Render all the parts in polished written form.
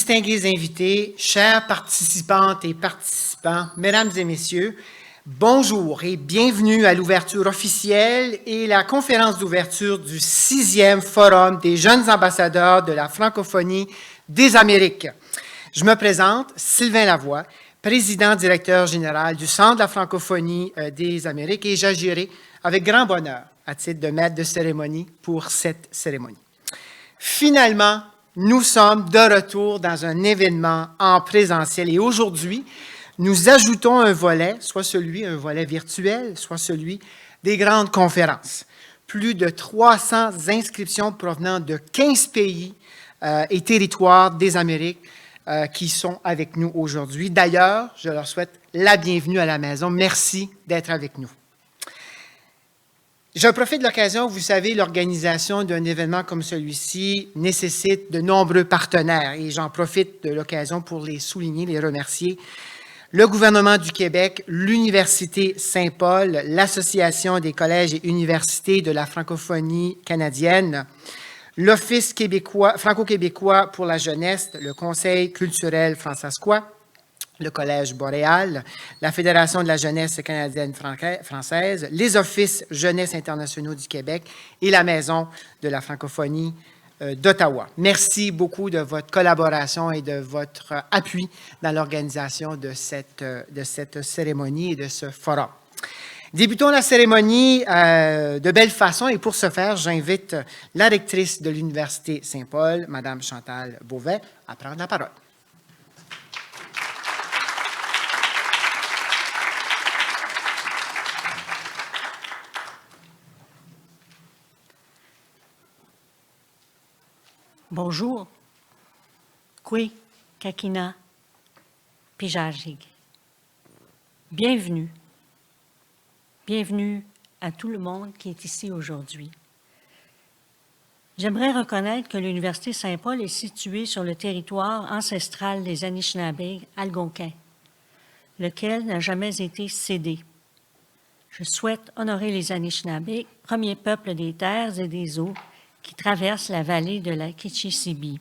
distingués invités, chères participantes et participants, mesdames et messieurs, bonjour et bienvenue à l'ouverture officielle et la conférence d'ouverture du 6e Forum des jeunes ambassadeurs de la francophonie des Amériques. Je me présente, Sylvain Lavoie, président directeur général du Centre de la francophonie des Amériques, et j'agirai avec grand bonheur à titre de maître de cérémonie pour cette cérémonie. Finalement, nous sommes de retour dans un événement en présentiel et aujourd'hui, nous ajoutons un volet, un volet virtuel, soit celui des grandes conférences. Plus de 300 inscriptions provenant de 15 pays et territoires des Amériques qui sont avec nous aujourd'hui. D'ailleurs, je leur souhaite la bienvenue à la maison. Merci d'être avec nous. Je profite de l'occasion, vous savez, l'organisation d'un événement comme celui-ci nécessite de nombreux partenaires et j'en profite de l'occasion pour les souligner, les remercier. Le gouvernement du Québec, l'Université Saint-Paul, l'Association des collèges et universités de la francophonie canadienne, l'Office franco-québécois pour la jeunesse, le Conseil culturel françaiscois, le Collège Boréal, la Fédération de la jeunesse canadienne-française, les Offices jeunesse internationaux du Québec et la Maison de la francophonie d'Ottawa. Merci beaucoup de votre collaboration et de votre appui dans l'organisation de cette cérémonie et de ce forum. Débutons la cérémonie de belle façon et pour ce faire, j'invite la rectrice de l'Université Saint-Paul, Mme Chantal Beauvais, à prendre la parole. Bonjour, Kwe, Kakina, Pijajig. Bienvenue. Bienvenue à tout le monde qui est ici aujourd'hui. J'aimerais reconnaître que l'Université Saint-Paul est située sur le territoire ancestral des Anishinabés algonquins, lequel n'a jamais été cédé. Je souhaite honorer les Anishinabés, premier peuple des terres et des eaux, qui traverse la vallée de la Kichisibi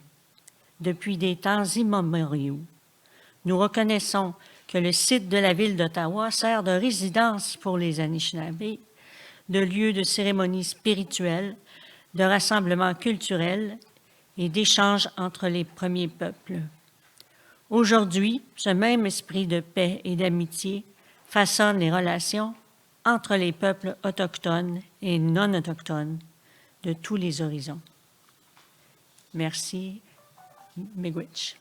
depuis des temps immémoriaux. Nous reconnaissons que le site de la ville d'Ottawa sert de résidence pour les Anishinabés, de lieu de cérémonies spirituelles, de rassemblements culturels et d'échanges entre les premiers peuples. Aujourd'hui, ce même esprit de paix et d'amitié façonne les relations entre les peuples autochtones et non autochtones de tous les horizons. Merci, Miigwech.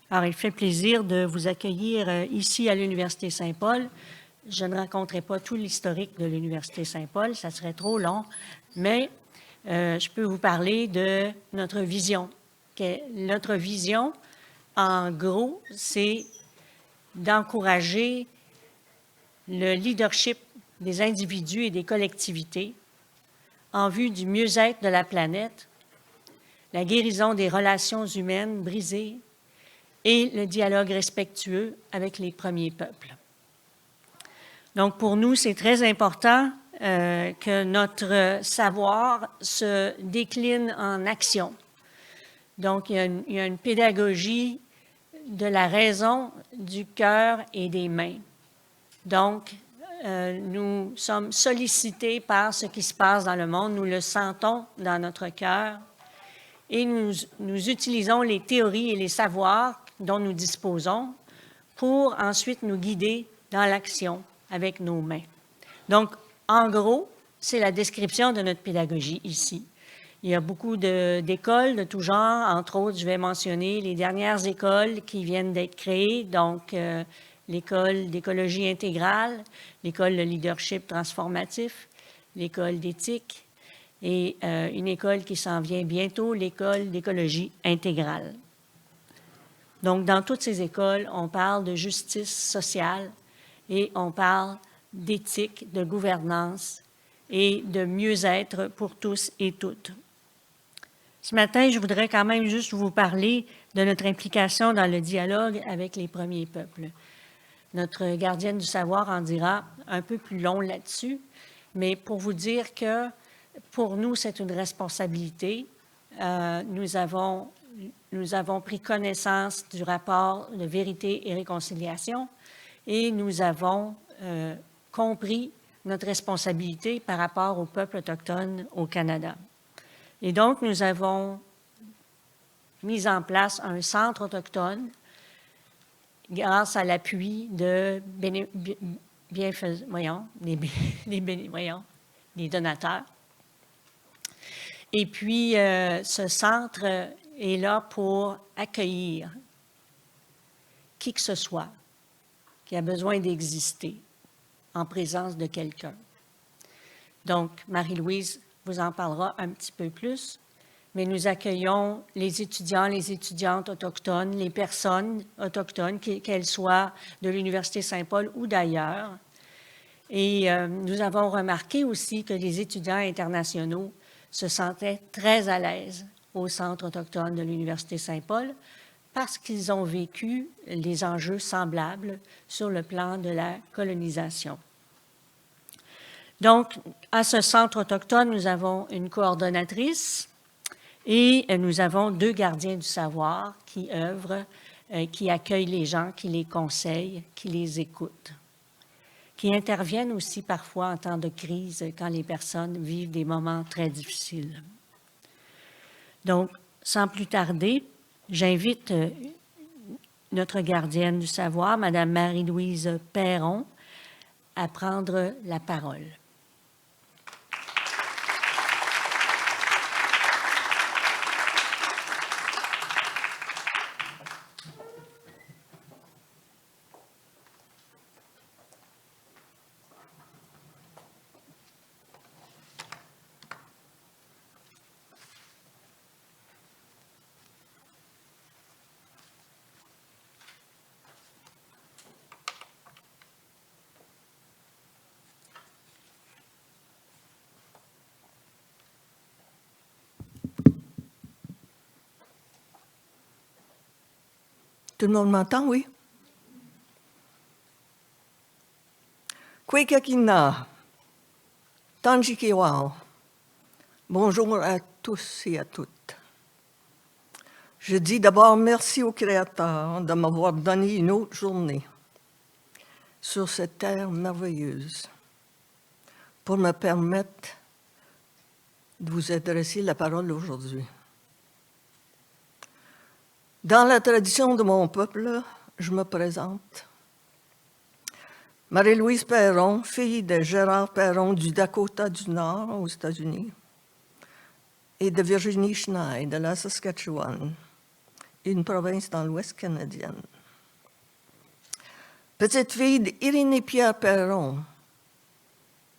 Alors, il fait plaisir de vous accueillir ici à l'Université Saint-Paul. Je ne raconterai pas tout l'historique de l'Université Saint-Paul, ça serait trop long, mais je peux vous parler de notre vision. Notre vision, en gros, c'est d'encourager le leadership des individus et des collectivités en vue du mieux-être de la planète, la guérison des relations humaines brisées et le dialogue respectueux avec les premiers peuples. Donc, pour nous, c'est très important que notre savoir se décline en action. Donc, il y a une pédagogie de la raison, du cœur et des mains. Donc, nous sommes sollicités par ce qui se passe dans le monde, nous le sentons dans notre cœur et nous utilisons les théories et les savoirs dont nous disposons pour ensuite nous guider dans l'action avec nos mains. Donc, en gros, c'est la description de notre pédagogie ici. Il y a beaucoup d'écoles de tout genre, entre autres, je vais mentionner les dernières écoles qui viennent d'être créées, donc l'école d'écologie intégrale, l'école de leadership transformatif, l'école d'éthique et une école qui s'en vient bientôt, l'école d'écologie intégrale. Donc, dans toutes ces écoles, on parle de justice sociale et on parle d'éthique, de gouvernance et de mieux-être pour tous et toutes. Ce matin, je voudrais quand même juste vous parler de notre implication dans le dialogue avec les premiers peuples. Notre gardienne du savoir en dira un peu plus long là-dessus, mais pour vous dire que pour nous, c'est une responsabilité nous avons pris connaissance du rapport de vérité et réconciliation et nous avons compris notre responsabilité par rapport au peuple autochtone au Canada. Et donc, nous avons mis en place un centre autochtone grâce à l'appui de des donateurs. Et puis, ce centre est là pour accueillir qui que ce soit qui a besoin d'exister en présence de quelqu'un. Donc, Marie-Louise vous en parlera un petit peu plus, mais nous accueillons les étudiants, les étudiantes autochtones, les personnes autochtones, qu'elles soient de l'Université Saint-Paul ou d'ailleurs. Et nous avons remarqué aussi que les étudiants internationaux se sentaient très à l'aise au Centre autochtone de l'Université Saint-Paul parce qu'ils ont vécu les enjeux semblables sur le plan de la colonisation. Donc, à ce Centre autochtone, nous avons une coordonnatrice et nous avons 2 gardiens du savoir qui œuvrent, qui accueillent les gens, qui les conseillent, qui les écoutent, qui interviennent aussi parfois en temps de crise quand les personnes vivent des moments très difficiles. Donc, sans plus tarder, j'invite notre gardienne du savoir, Mme Marie-Louise Perron, à prendre la parole. Tout le monde m'entend, oui? Kwekakina, Tanjikiwao. Bonjour à tous et à toutes. Je dis d'abord merci au Créateur de m'avoir donné une autre journée sur cette terre merveilleuse pour me permettre de vous adresser la parole aujourd'hui. Dans la tradition de mon peuple, je me présente. Marie-Louise Perron, fille de Gérard Perron du Dakota du Nord aux États-Unis et de Virginie Schneid de la Saskatchewan, une province dans l'Ouest canadien. Petite fille d'Irénée-Pierre Perron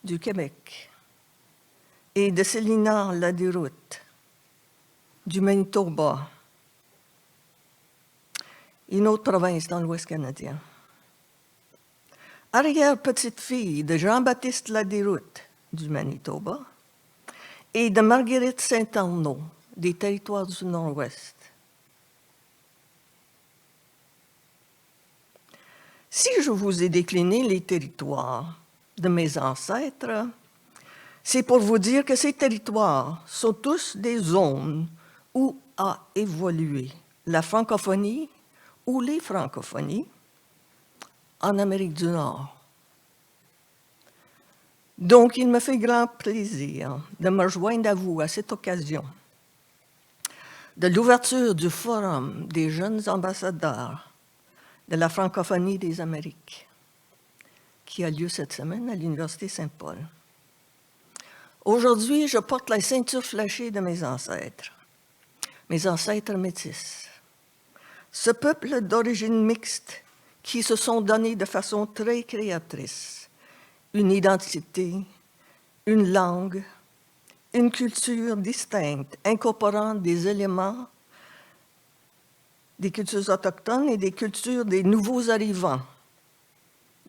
du Québec et de Célina Ladiroute du Manitoba, une autre province dans l'Ouest canadien. Arrière-petite-fille de Jean-Baptiste Ladiroute du Manitoba et de Marguerite Saint-Arnaud des Territoires du Nord-Ouest. Si je vous ai décliné les territoires de mes ancêtres, c'est pour vous dire que ces territoires sont tous des zones où a évolué la francophonie ou les francophonies en Amérique du Nord. Donc, il me fait grand plaisir de me joindre à vous à cette occasion de l'ouverture du Forum des jeunes ambassadeurs de la francophonie des Amériques, qui a lieu cette semaine à l'Université Saint-Paul. Aujourd'hui, je porte la ceinture flashée de mes ancêtres métis. Ce peuple d'origine mixte qui se sont donnés de façon très créatrice une identité, une langue, une culture distincte, incorporant des éléments des cultures autochtones et des cultures des nouveaux arrivants,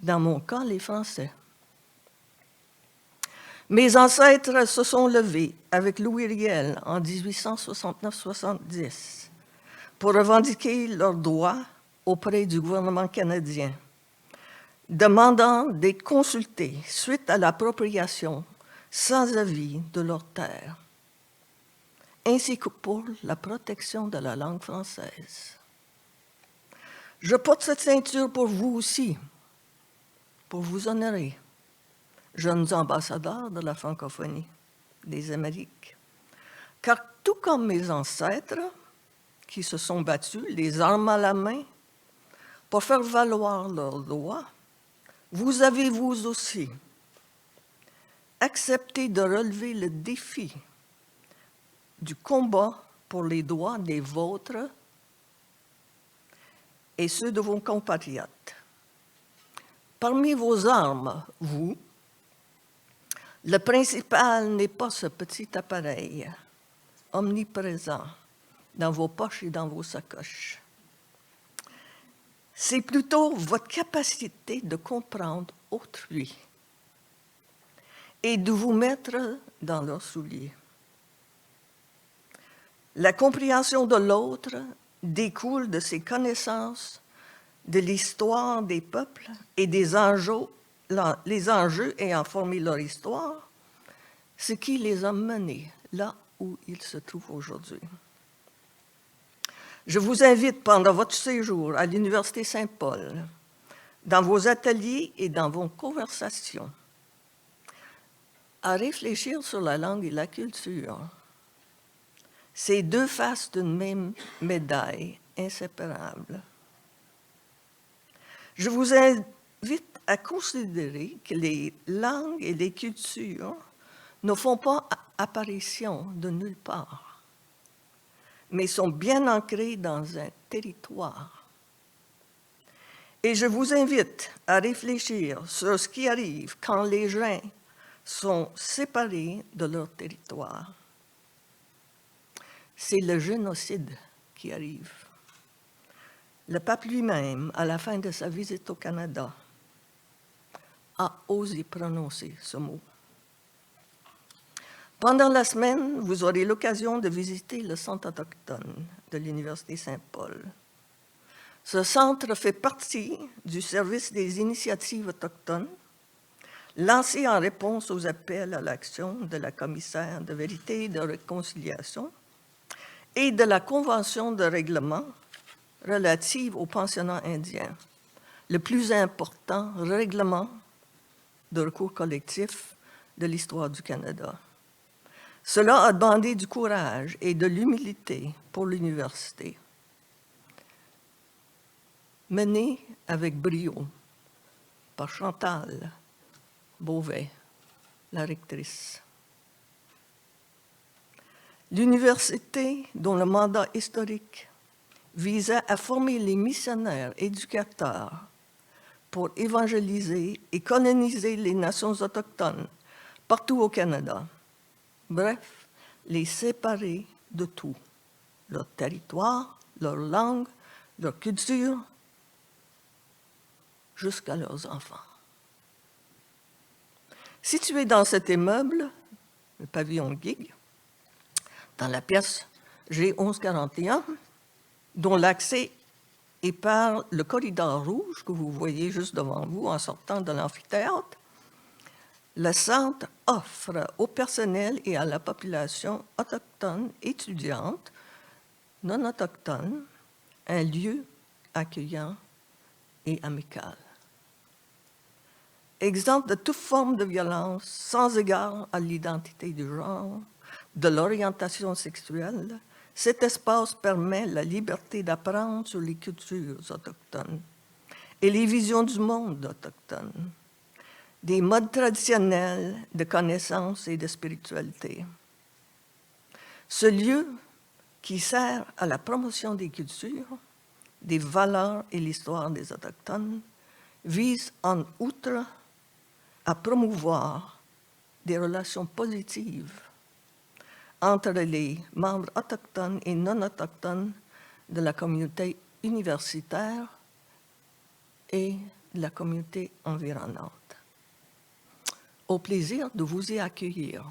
dans mon cas, les Français. Mes ancêtres se sont levés avec Louis Riel en 1869-70 pour revendiquer leurs droits auprès du gouvernement canadien, demandant d'être consultés suite à l'appropriation sans avis de leurs terres. ainsi que pour la protection de la langue française. Je porte cette ceinture pour vous aussi, pour vous honorer, jeunes ambassadeurs de la francophonie des Amériques. Car tout comme mes ancêtres, qui se sont battus, les armes à la main, pour faire valoir leurs droits, vous avez vous aussi accepté de relever le défi du combat pour les droits des vôtres et ceux de vos compatriotes. Parmi vos armes, vous, le principal n'est pas ce petit appareil omniprésent dans vos poches et dans vos sacoches. C'est plutôt votre capacité de comprendre autrui et de vous mettre dans leurs souliers. La compréhension de l'autre découle de ses connaissances de l'histoire des peuples et des enjeux, les enjeux ayant formé leur histoire, ce qui les a menés là où ils se trouvent aujourd'hui. Je vous invite pendant votre séjour à l'Université Saint-Paul, dans vos ateliers et dans vos conversations, à réfléchir sur la langue et la culture, ces deux faces d'une même médaille inséparable. Je vous invite à considérer que les langues et les cultures ne font pas apparition de nulle part, mais sont bien ancrées dans un territoire. Et je vous invite à réfléchir sur ce qui arrive quand les gens sont séparés de leur territoire. C'est le génocide qui arrive. Le pape lui-même, à la fin de sa visite au Canada, a osé prononcer ce mot. Pendant la semaine, vous aurez l'occasion de visiter le centre autochtone de l'Université Saint-Paul. Ce centre fait partie du service des initiatives autochtones, lancé en réponse aux appels à l'action de la commissaire de vérité et de réconciliation et de la Convention de règlement relative au pensionnat indien, le plus important règlement de recours collectif de l'histoire du Canada. Cela a demandé du courage et de l'humilité pour l'université, menée avec brio par Chantal Beauvais, la rectrice. L'université, dont le mandat historique visait à former les missionnaires éducateurs pour évangéliser et coloniser les nations autochtones partout au Canada. Bref, les séparer de tout, leur territoire, leur langue, leur culture, jusqu'à leurs enfants. Situé dans cet immeuble, le pavillon Gig, dans la pièce G1141, dont l'accès est par le corridor rouge que vous voyez juste devant vous en sortant de l'amphithéâtre, le centre offre au personnel et à la population autochtone étudiante, non autochtone, un lieu accueillant et amical. Exempt de toute forme de violence, sans égard à l'identité du genre, de l'orientation sexuelle, cet espace permet la liberté d'apprendre sur les cultures autochtones et les visions du monde autochtone, des modes traditionnels de connaissance et de spiritualité. Ce lieu, qui sert à la promotion des cultures, des valeurs et l'histoire des Autochtones, vise en outre à promouvoir des relations positives entre les membres autochtones et non autochtones de la communauté universitaire et de la communauté environnante. Au plaisir de vous y accueillir.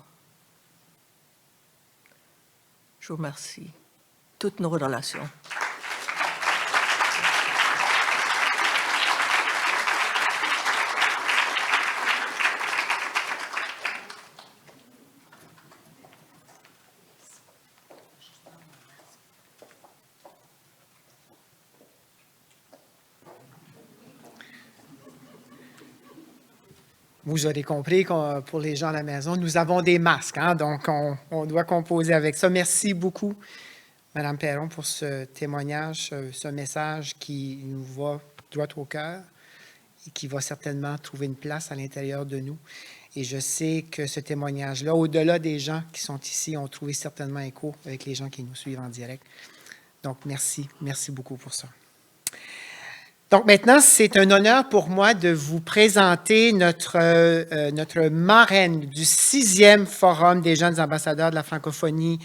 Je vous remercie. Toutes nos relations. vous aurez compris que pour les gens à la maison, nous avons des masques, hein, donc on doit composer avec ça. Merci beaucoup, Mme Perron, pour ce témoignage, ce message qui nous va droit au cœur et qui va certainement trouver une place à l'intérieur de nous. Et je sais que ce témoignage-là, au-delà des gens qui sont ici, ont trouvé certainement écho avec les gens qui nous suivent en direct. Donc, merci. Merci beaucoup pour ça. Donc, maintenant, c'est un honneur pour moi de vous présenter notre marraine du 6e Forum des jeunes ambassadeurs de la francophonie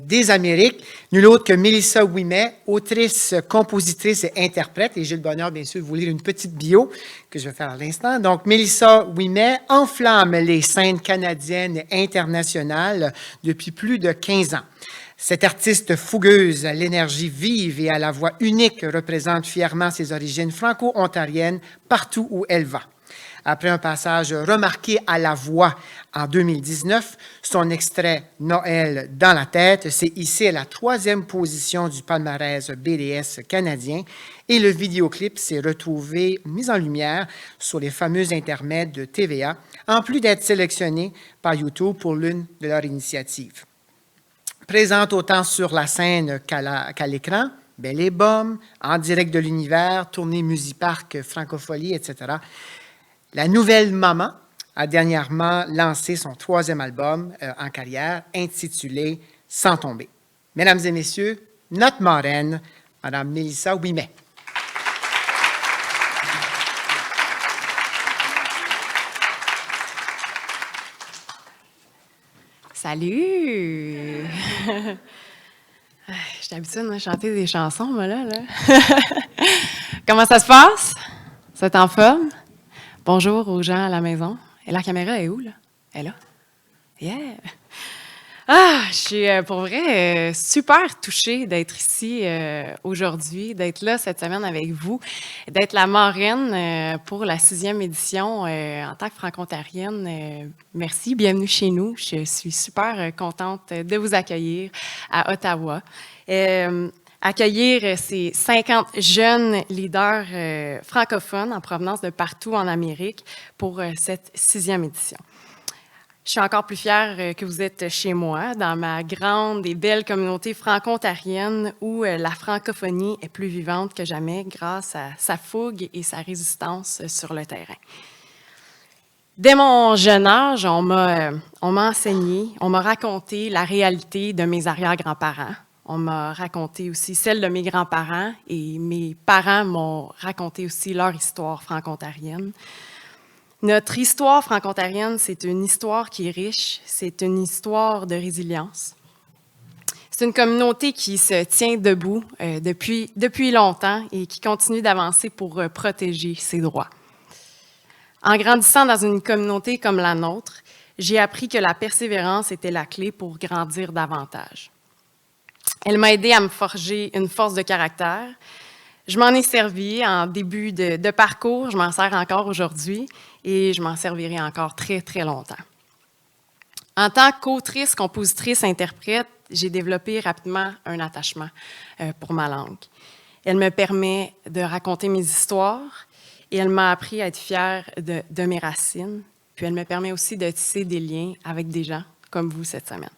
des Amériques, nulle autre que Mélissa Ouimet, autrice, compositrice et interprète. Et j'ai le bonheur, bien sûr, de vous lire une petite bio que je vais faire à l'instant. Donc, Mélissa Ouimet enflamme les scènes canadiennes et internationales depuis plus de 15 ans. Cette artiste fougueuse, à l'énergie vive et à la voix unique, représente fièrement ses origines franco-ontariennes partout où elle va. Après un passage remarqué à la voix en 2019, son extrait « Noël dans la tête » s'est hissé à la 3e position du palmarès BDS canadien et le vidéoclip s'est retrouvé mis en lumière sur les fameux intermèdes de TVA, en plus d'être sélectionné par YouTube pour l'une de leurs initiatives. Présente autant sur la scène qu'à l'écran, Belle et Bomme, En direct de l'univers, tournée Musipark, Francophonie, etc., la nouvelle maman a dernièrement lancé son 3e album en carrière, intitulé « Sans tomber ». Mesdames et messieurs, notre marraine, Mme Mélissa Ouimet. Salut! Je suis habituée à chanter des chansons, moi, là. Comment ça se passe? Vous êtes en forme? Bonjour aux gens à la maison. Et la caméra est où, là? Elle est là? Yeah! Ah, je suis pour vrai super touchée d'être ici aujourd'hui, d'être là cette semaine avec vous, d'être la marraine pour la 6e édition en tant que franco-ontarienne. Merci, bienvenue chez nous. Je suis super contente de vous accueillir à Ottawa. Accueillir ces 50 jeunes leaders francophones en provenance de partout en Amérique pour cette 6e édition. Je suis encore plus fière que vous êtes chez moi, dans ma grande et belle communauté franco-ontarienne où la francophonie est plus vivante que jamais grâce à sa fougue et sa résistance sur le terrain. Dès mon jeune âge, on m'a enseigné, on m'a raconté la réalité de mes arrière-grands-parents. On m'a raconté aussi celle de mes grands-parents et mes parents m'ont raconté aussi leur histoire franco-ontarienne. Notre histoire franco-ontarienne, c'est une histoire qui est riche, c'est une histoire de résilience. C'est une communauté qui se tient debout depuis longtemps et qui continue d'avancer pour protéger ses droits. En grandissant dans une communauté comme la nôtre, j'ai appris que la persévérance était la clé pour grandir davantage. Elle m'a aidé à me forger une force de caractère. Je m'en ai servi en début de parcours, je m'en sers encore aujourd'hui et je m'en servirai encore très, très longtemps. En tant qu'autrice, compositrice, interprète, j'ai développé rapidement un attachement pour ma langue. Elle me permet de raconter mes histoires et elle m'a appris à être fière de mes racines. Puis elle me permet aussi de tisser des liens avec des gens comme vous cette semaine.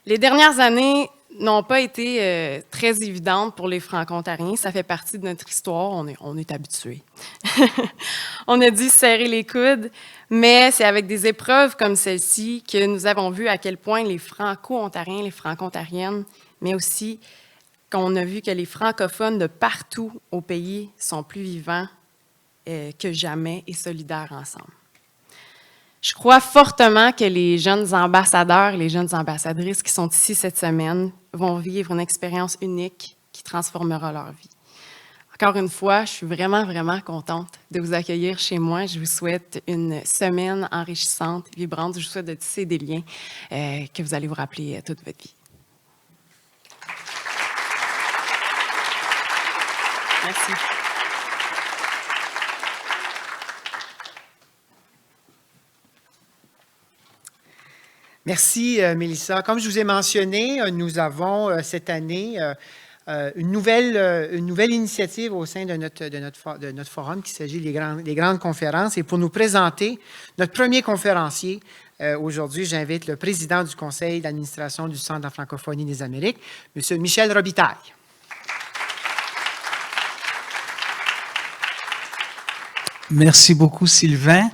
Les dernières années n'ont pas été très évidentes pour les Franco-Ontariens. Ça fait partie de notre histoire, on est habitués. On a dû serrer les coudes, mais c'est avec des épreuves comme celle-ci que nous avons vu à quel point les Franco-Ontariens, les Franco-Ontariennes, mais aussi qu'on a vu que les francophones de partout au pays sont plus vivants que jamais et solidaires ensemble. Je crois fortement que les jeunes ambassadeurs et les jeunes ambassadrices qui sont ici cette semaine vont vivre une expérience unique qui transformera leur vie. Encore une fois, je suis vraiment, vraiment contente de vous accueillir chez moi. Je vous souhaite une semaine enrichissante, vibrante. Je vous souhaite de tisser des liens que vous allez vous rappeler toute votre vie. Merci. Merci, Mélissa. Comme je vous ai mentionné, nous avons cette année une nouvelle initiative au sein de notre forum qui s'agit des grandes conférences. Et pour nous présenter notre premier conférencier, aujourd'hui, j'invite le président du conseil d'administration du Centre de la francophonie des Amériques, M. Michel Robitaille. Merci beaucoup, Sylvain.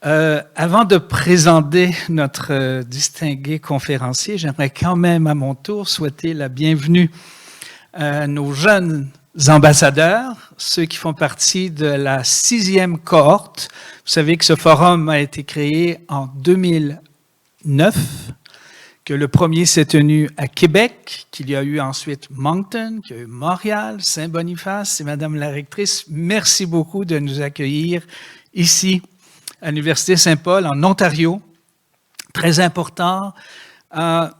Avant de présenter notre distingué conférencier, j'aimerais quand même à mon tour souhaiter la bienvenue à nos jeunes ambassadeurs, ceux qui font partie de la 6e cohorte. Vous savez que ce forum a été créé en 2009, que le premier s'est tenu à Québec, qu'il y a eu ensuite Moncton, qu'il y a eu Montréal, Saint-Boniface. Et Madame la rectrice, merci beaucoup de nous accueillir ici à l'Université Saint-Paul, en Ontario. Très important.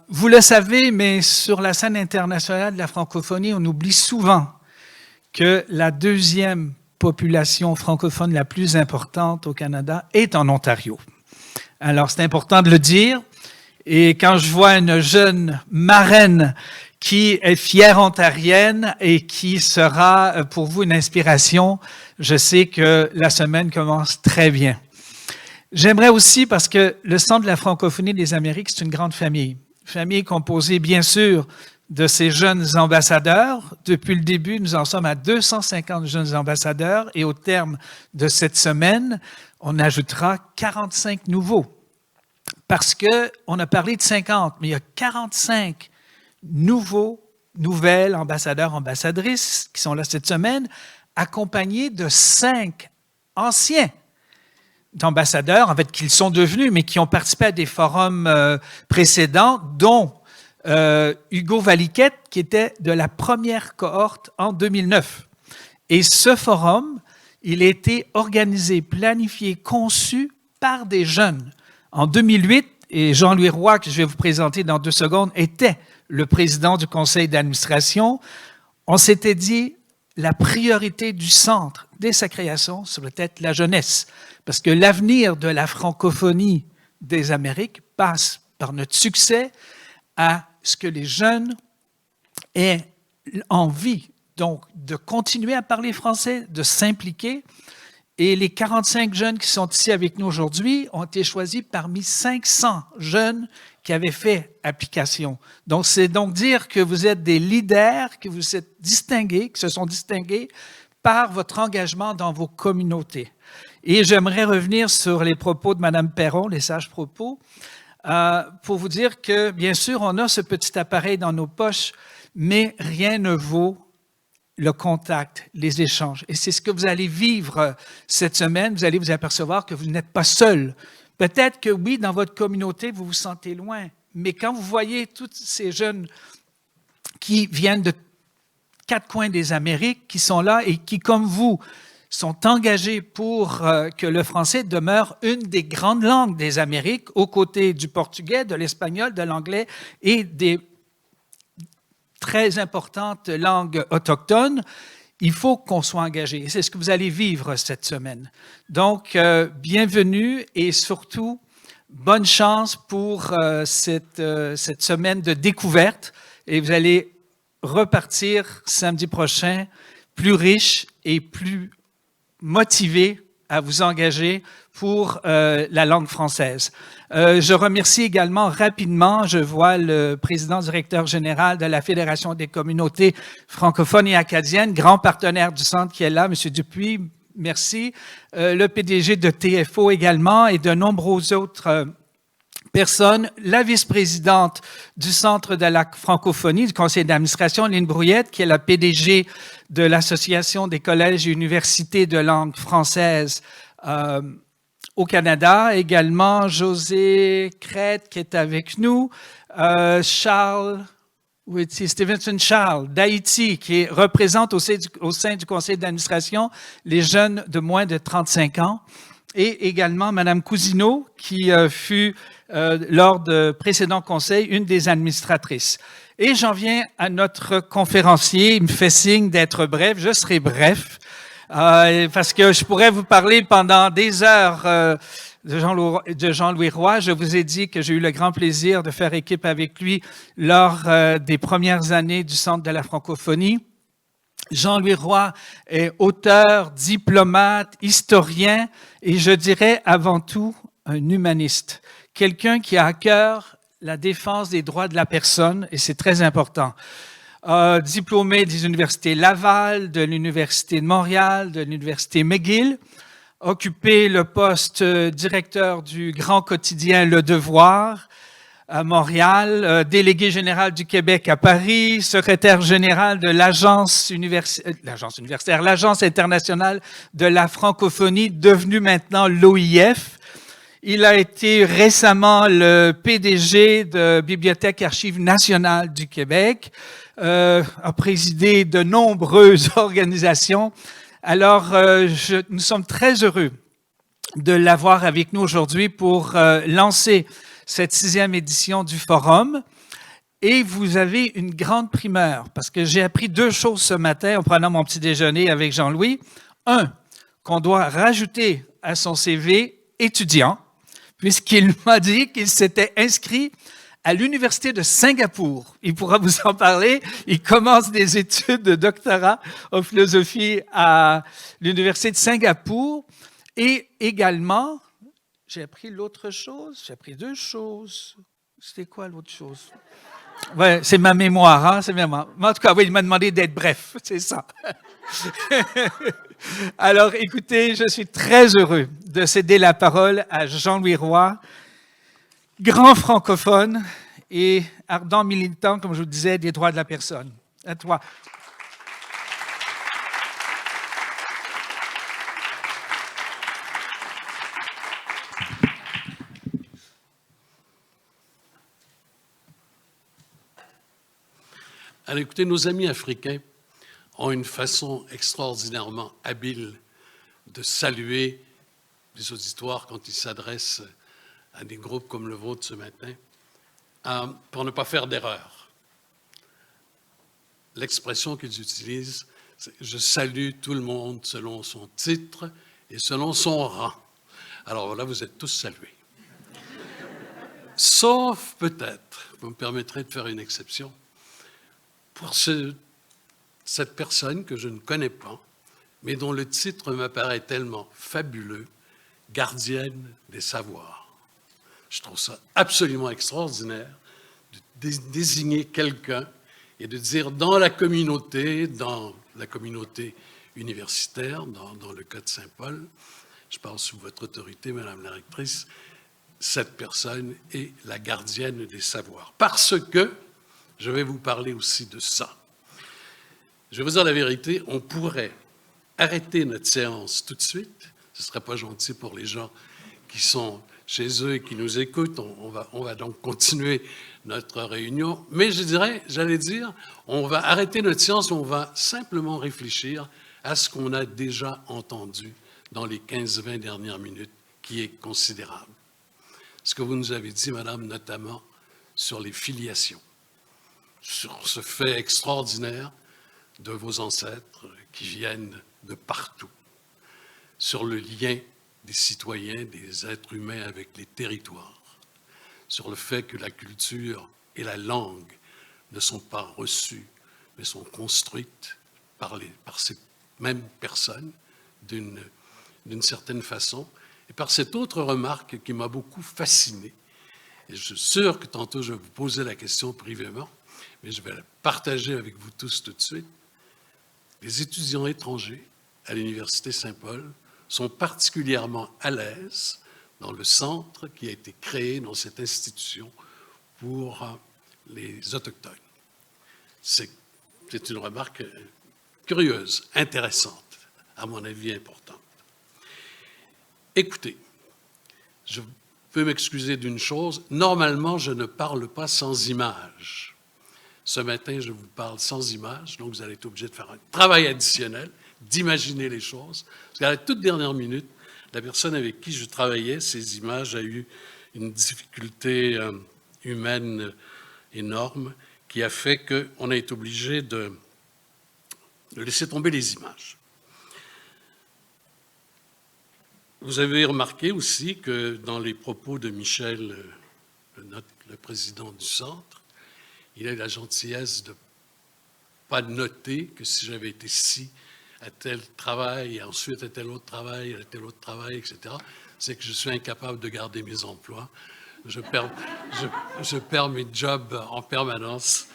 Vous le savez, mais sur la scène internationale de la francophonie, on oublie souvent que la deuxième population francophone la plus importante au Canada est en Ontario. Alors, c'est important de le dire. Et quand je vois une jeune marraine qui est fière ontarienne et qui sera pour vous une inspiration, je sais que la semaine commence très bien. J'aimerais aussi, parce que le Centre de la francophonie des Amériques, c'est une grande famille. Famille composée, bien sûr, de ces jeunes ambassadeurs. Depuis le début, nous en sommes à 250 jeunes ambassadeurs et au terme de cette semaine, on ajoutera 45 nouveaux. Parce qu'on a parlé de 50, mais il y a 45 nouvelles ambassadeurs, ambassadrices qui sont là cette semaine, accompagnés de 5 anciens d'ambassadeurs, en fait, qu'ils sont devenus, mais qui ont participé à des forums précédents, dont Hugo Valiquette, qui était de la première cohorte en 2009. Et ce forum, il a été organisé, planifié, conçu par des jeunes. En 2008, et Jean-Louis Roy, que je vais vous présenter dans 2 secondes, était le président du conseil d'administration. On s'était dit, la priorité du centre, dès sa création, ça doit être la jeunesse. Parce que l'avenir de la francophonie des Amériques passe par notre succès à ce que les jeunes aient envie, donc, de continuer à parler français, de s'impliquer. Et les 45 jeunes qui sont ici avec nous aujourd'hui ont été choisis parmi 500 jeunes qui avaient fait application. Donc, c'est donc dire que vous êtes des leaders, que vous êtes distingués, qui se sont distingués par votre engagement dans vos communautés. Et j'aimerais revenir sur les propos de Mme Perron, les sages propos, pour vous dire que, bien sûr, on a ce petit appareil dans nos poches, mais rien ne vaut le contact, les échanges. Et c'est ce que vous allez vivre cette semaine. Vous allez vous apercevoir que vous n'êtes pas seul. Peut-être que oui, dans votre communauté, vous vous sentez loin. Mais quand vous voyez tous ces jeunes qui viennent de 4 coins des Amériques, qui sont là et qui, comme vous, sont engagés pour que le français demeure une des grandes langues des Amériques, aux côtés du portugais, de l'espagnol, de l'anglais et des très importantes langues autochtones, il faut qu'on soit engagé. C'est ce que vous allez vivre cette semaine. Donc, bienvenue et surtout, bonne chance pour cette semaine de découverte. Et vous allez repartir samedi prochain plus riche et plus motivé à vous engager pour la langue française. Je remercie également rapidement, je vois le président directeur général de la Fédération des communautés francophones et acadiennes, grand partenaire du centre qui est là, M. Dupuis, merci. Le PDG de TFO également et de nombreuses autres personnes. La vice-présidente du Centre de la francophonie, du conseil d'administration, Lynne Brouillette, qui est la PDG de l'Association des collèges et universités de langue française au Canada. Également, José Crête, qui est avec nous. Stevenson Charles, d'Haïti, qui représente au sein du conseil d'administration les jeunes de moins de 35 ans. Et également Mme Cousineau, qui fut, lors de précédents conseils, une des administratrices. Et j'en viens à notre conférencier. Il me fait signe d'être bref. Je serai bref. parce que je pourrais vous parler pendant des heures de Jean-Louis Roy. Je vous ai dit que j'ai eu le grand plaisir de faire équipe avec lui lors des premières années du Centre de la francophonie. Jean-Louis Roy est auteur, diplomate, historien et je dirais avant tout un humaniste. Quelqu'un qui a à cœur la défense des droits de la personne et c'est très important. Diplômé des universités Laval, de l'Université de Montréal, de l'Université McGill, occupé le poste directeur du grand quotidien Le Devoir à Montréal, délégué général du Québec à Paris, secrétaire général de l'Agence internationale de la francophonie, devenue maintenant l'OIF. Il a été récemment le PDG de Bibliothèque Archives nationales du Québec, a présidé de nombreuses organisations. Alors, nous sommes très heureux de l'avoir avec nous aujourd'hui pour lancer cette 6e édition du Forum. Et vous avez une grande primeur, parce que j'ai appris 2 choses ce matin en prenant mon petit déjeuner avec Jean-Louis. 1, qu'on doit rajouter à son CV étudiant, puisqu'il m'a dit qu'il s'était inscrit à l'Université de Singapour. Il pourra vous en parler. Il commence des études de doctorat en philosophie à l'Université de Singapour. Et également, j'ai appris l'autre chose. J'ai appris 2 choses. C'était quoi l'autre chose? Ouais, c'est ma mémoire, hein? C'est ma mémoire. Mais en tout cas, oui, il m'a demandé d'être bref. C'est ça. Alors, écoutez, je suis très heureux de céder la parole à Jean-Louis Roy, grand francophone et ardent militant, comme je vous disais, des droits de la personne. À toi. Alors écoutez, nos amis africains ont une façon extraordinairement habile de saluer les auditoires quand ils s'adressent à des groupes comme le vôtre ce matin, pour ne pas faire d'erreur. L'expression qu'ils utilisent, c'est « je salue tout le monde selon son titre et selon son rang ». Alors voilà, vous êtes tous salués. Sauf peut-être, vous me permettrez de faire une exception, pour cette personne que je ne connais pas, mais dont le titre m'apparaît tellement fabuleux, gardienne des savoirs. Je trouve ça absolument extraordinaire de désigner quelqu'un et de dire dans la communauté universitaire, dans le cas de Saint-Paul, je parle sous votre autorité, Madame la rectrice, cette personne est la gardienne des savoirs. Parce que, je vais vous parler aussi de ça. Je vais vous dire la vérité, on pourrait arrêter notre séance tout de suite. Ce ne serait pas gentil pour les gens qui sont chez eux et qui nous écoutent. On va donc continuer notre réunion. Mais j'allais dire, on va arrêter notre séance, on va simplement réfléchir à ce qu'on a déjà entendu dans les 15-20 dernières minutes, qui est considérable. Ce que vous nous avez dit, Madame, notamment sur les filiations, sur ce fait extraordinaire de vos ancêtres qui viennent de partout, sur le lien des citoyens, des êtres humains avec les territoires, sur le fait que la culture et la langue ne sont pas reçues, mais sont construites par ces mêmes personnes d'une certaine façon, et par cette autre remarque qui m'a beaucoup fasciné. Et je suis sûr que tantôt je vais vous poser la question privément, mais je vais la partager avec vous tous tout de suite. Les étudiants étrangers à l'Université Saint-Paul sont particulièrement à l'aise dans le centre qui a été créé dans cette institution pour les Autochtones. C'est une remarque curieuse, intéressante, à mon avis importante. Écoutez, je peux m'excuser d'une chose, normalement je ne parle pas sans images. Ce matin, je vous parle sans images, donc vous allez être obligé de faire un travail additionnel, d'imaginer les choses. Parce qu'à la toute dernière minute, la personne avec qui je travaillais, ces images, a eu une difficulté humaine énorme qui a fait qu'on a été obligé de laisser tomber les images. Vous avez remarqué aussi que dans les propos de Michel, le président du centre, il a eu la gentillesse de ne pas noter que si j'avais été à tel travail, et ensuite à tel autre travail, etc., c'est que je suis incapable de garder mes emplois. Je perds mes jobs en permanence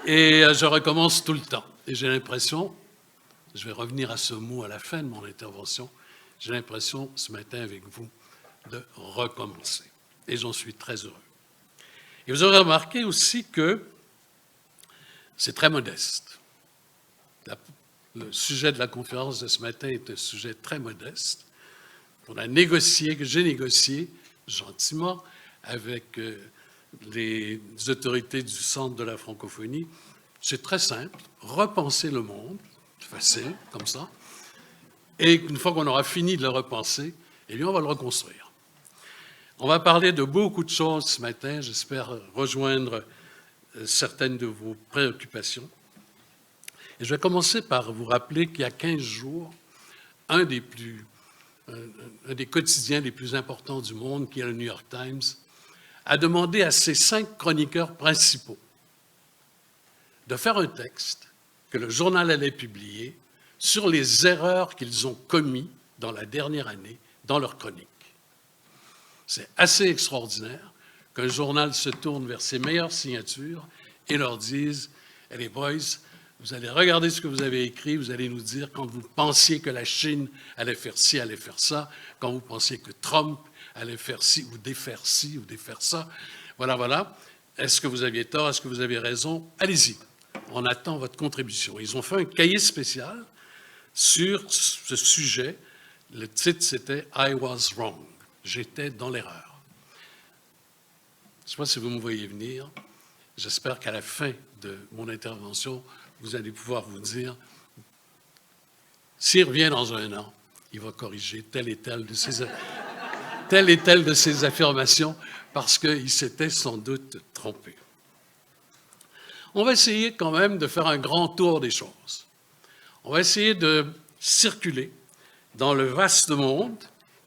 et je recommence tout le temps. Et j'ai l'impression, je vais revenir à ce mot à la fin de mon intervention, j'ai l'impression ce matin avec vous de recommencer. Et j'en suis très heureux. Et vous aurez remarqué aussi que c'est très modeste. Le sujet de la conférence de ce matin est un sujet très modeste. On a négocié, que j'ai négocié gentiment avec les autorités du Centre de la francophonie. C'est très simple, repenser le monde, facile, comme ça. Et une fois qu'on aura fini de le repenser, eh bien, on va le reconstruire. On va parler de beaucoup de choses ce matin. J'espère rejoindre certaines de vos préoccupations. Et je vais commencer par vous rappeler qu'il y a 15 jours, un des quotidiens les plus importants du monde, qui est le New York Times, a demandé à ses 5 chroniqueurs principaux de faire un texte que le journal allait publier sur les erreurs qu'ils ont commises dans la dernière année dans leur chronique. C'est assez extraordinaire qu'un journal se tourne vers ses meilleures signatures et leur dise « Hey les boys, vous allez regarder ce que vous avez écrit, vous allez nous dire quand vous pensiez que la Chine allait faire ci, allait faire ça, quand vous pensiez que Trump allait faire ci ou défaire ça. Voilà, voilà. Est-ce que vous aviez tort? Est-ce que vous avez raison? Allez-y. On attend votre contribution. » Ils ont fait un cahier spécial sur ce sujet. Le titre, c'était « I was wrong ». J'étais dans l'erreur. Je ne sais pas si vous me voyez venir. J'espère qu'à la fin de mon intervention, vous allez pouvoir vous dire, s'il revient dans un an, il va corriger telle et telle de ses affirmations parce qu'il s'était sans doute trompé. On va essayer quand même de faire un grand tour des choses. On va essayer de circuler dans le vaste monde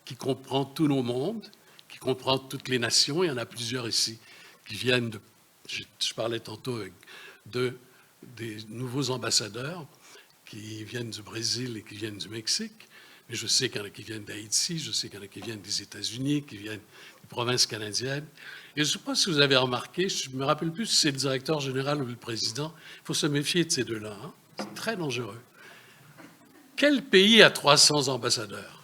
qui comprend tous nos mondes, qui comprend toutes les nations. Il y en a plusieurs ici qui viennent de... Je parlais tantôt avec des nouveaux ambassadeurs qui viennent du Brésil et qui viennent du Mexique. Mais je sais qu'il y en a qui viennent d'Haïti, je sais qu'il y en a qui viennent des États-Unis, qui viennent des provinces canadiennes. Et je ne sais pas si vous avez remarqué, je ne me rappelle plus si c'est le directeur général ou le président, il faut se méfier de ces deux-là. Hein? C'est très dangereux. Quel pays a 300 ambassadeurs?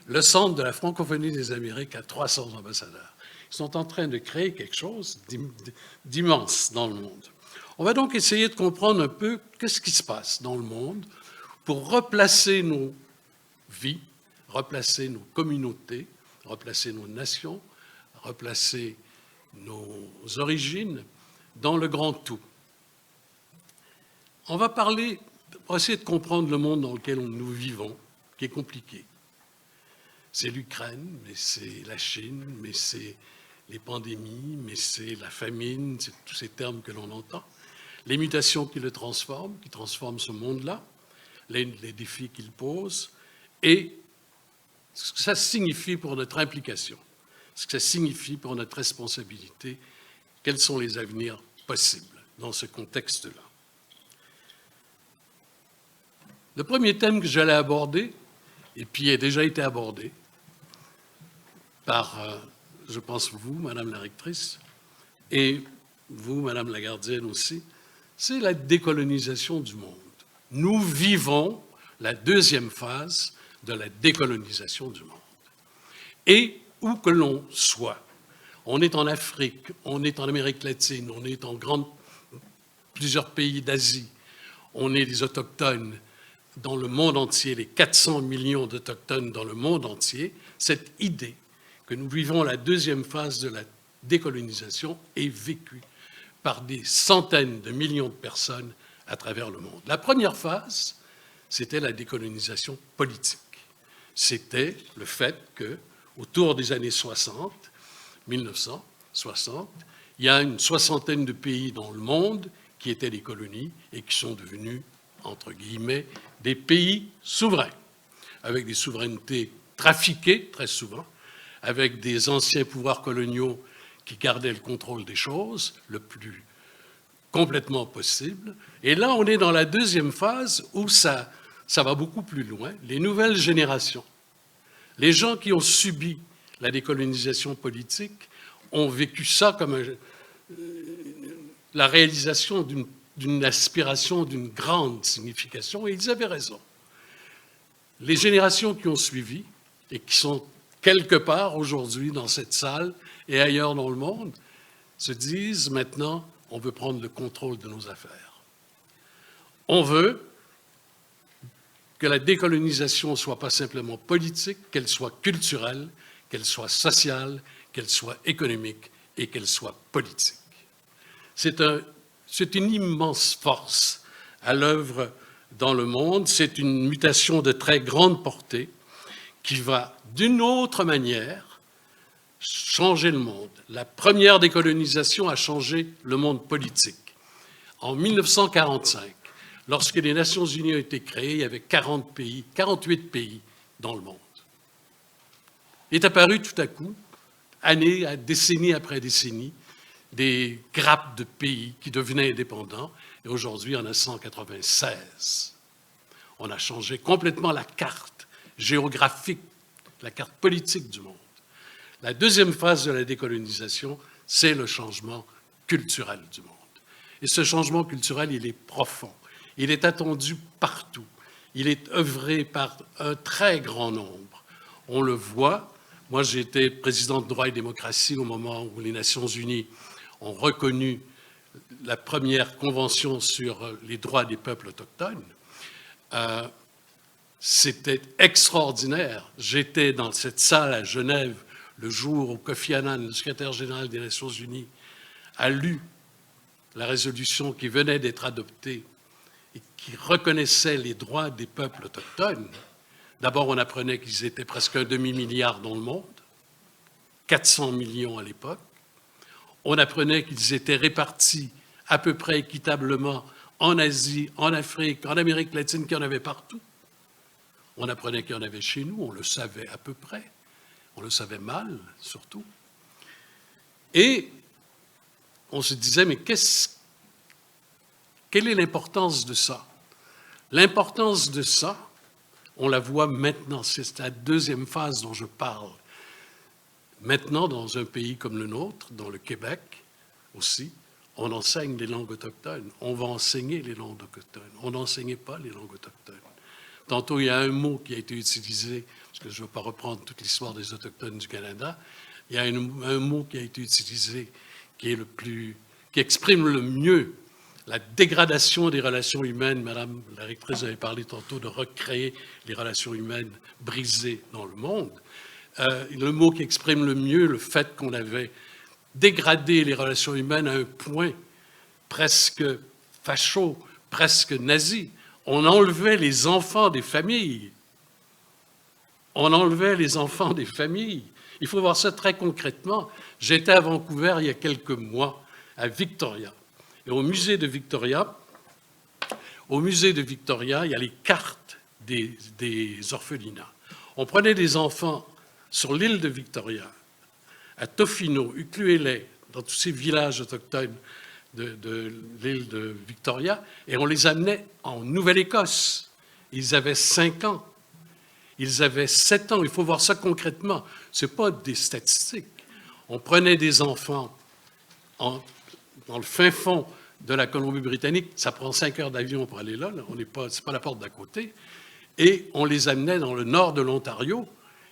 Le Centre de la francophonie des Amériques a 300 ambassadeurs. Ils sont en train de créer quelque chose d'immense dans le monde. On va donc essayer de comprendre un peu qu'est-ce qui se passe dans le monde pour replacer nos vies, replacer nos communautés, replacer nos nations, replacer nos origines dans le grand tout. On va essayer de comprendre le monde dans lequel nous vivons, qui est compliqué. C'est l'Ukraine, mais c'est la Chine, mais c'est les pandémies, mais c'est la famine, c'est tous ces termes que l'on entend. Les mutations qui le transforment, qui transforment ce monde-là, les défis qu'il pose, et ce que ça signifie pour notre implication, ce que ça signifie pour notre responsabilité, quels sont les avenirs possibles dans ce contexte-là. Le premier thème que j'allais aborder, et puis a déjà été abordé par, je pense, vous, Madame la rectrice, et vous, Madame la gardienne aussi, c'est la décolonisation du monde. Nous vivons la deuxième phase de la décolonisation du monde. Et où que l'on soit, on est en Afrique, on est en Amérique latine, on est en plusieurs pays d'Asie, on est des autochtones dans le monde entier, les 400 millions d'autochtones dans le monde entier, cette idée que nous vivons la deuxième phase de la décolonisation est vécue par des centaines de millions de personnes à travers le monde. La première phase, c'était la décolonisation politique. C'était le fait que, autour des années 60, 1960, il y a une soixantaine de pays dans le monde qui étaient des colonies et qui sont devenus, entre guillemets, des pays souverains, avec des souverainetés trafiqué très souvent avec des anciens pouvoirs coloniaux qui gardaient le contrôle des choses le plus complètement possible. Et là, on est dans la deuxième phase où ça va beaucoup plus loin. Les nouvelles générations, les gens qui ont subi la décolonisation politique ont vécu ça comme la réalisation d'une aspiration d'une grande signification, et ils avaient raison. Les générations qui ont suivi et qui sont quelque part aujourd'hui dans cette salle et ailleurs dans le monde se disent maintenant, on veut prendre le contrôle de nos affaires. On veut que la décolonisation ne soit pas simplement politique, qu'elle soit culturelle, qu'elle soit sociale, qu'elle soit économique et qu'elle soit politique. C'est une immense force à l'œuvre dans le monde. C'est une mutation de très grande portée qui va, d'une autre manière, changer le monde. La première décolonisation a changé le monde politique. En 1945, lorsque les Nations Unies ont été créées, il y avait 48 pays dans le monde. Il est apparu tout à coup, décennie après décennie, des grappes de pays qui devenaient indépendants, et aujourd'hui, il y en a 196. On a changé complètement la carte géographique, la carte politique du monde. La deuxième phase de la décolonisation, c'est le changement culturel du monde. Et ce changement culturel, il est profond. Il est attendu partout. Il est œuvré par un très grand nombre. On le voit. Moi, j'ai été président de Droit et démocratie au moment où les Nations unies ont reconnu la première convention sur les droits des peuples autochtones. C'était extraordinaire. J'étais dans cette salle à Genève le jour où Kofi Annan, le secrétaire général des Nations unies, a lu la résolution qui venait d'être adoptée et qui reconnaissait les droits des peuples autochtones. D'abord, on apprenait qu'ils étaient presque 1 demi-milliard dans le monde, 400 millions à l'époque. On apprenait qu'ils étaient répartis à peu près équitablement en Asie, en Afrique, en Amérique latine, qu'il y en avait partout. On apprenait qu'il y en avait chez nous, on le savait à peu près. On le savait mal, surtout. Et on se disait, mais quelle est l'importance de ça? L'importance de ça, on la voit maintenant, c'est la deuxième phase dont je parle. Maintenant, dans un pays comme le nôtre, dans le Québec aussi, on enseigne les langues autochtones. On va enseigner les langues autochtones. On n'enseignait pas les langues autochtones. Tantôt, il y a un mot qui a été utilisé, parce que je ne veux pas reprendre toute l'histoire des Autochtones du Canada, il y a un mot qui a été utilisé qui exprime le mieux la dégradation des relations humaines. Madame la rectrice avait parlé tantôt de recréer les relations humaines brisées dans le monde. Le mot qui exprime le mieux le fait qu'on avait dégradé les relations humaines à un point presque facho, presque nazi. On enlevait les enfants des familles. On enlevait les enfants des familles. Il faut voir ça très concrètement. J'étais à Vancouver il y a quelques mois, à Victoria. Et au musée de Victoria, il y a les cartes des orphelinats. On prenait des enfants sur l'île de Victoria, à Tofino, Ucluelet, dans tous ces villages autochtones de l'île de Victoria, et on les amenait en Nouvelle-Écosse. Ils avaient 5 ans. Ils avaient 7 ans. Il faut voir ça concrètement. Ce n'est pas des statistiques. On prenait des enfants dans le fin fond de la Colombie-Britannique. Ça prend 5 heures d'avion pour aller là. Ce n'est pas la porte d'à côté. Et on les amenait dans le nord de l'Ontario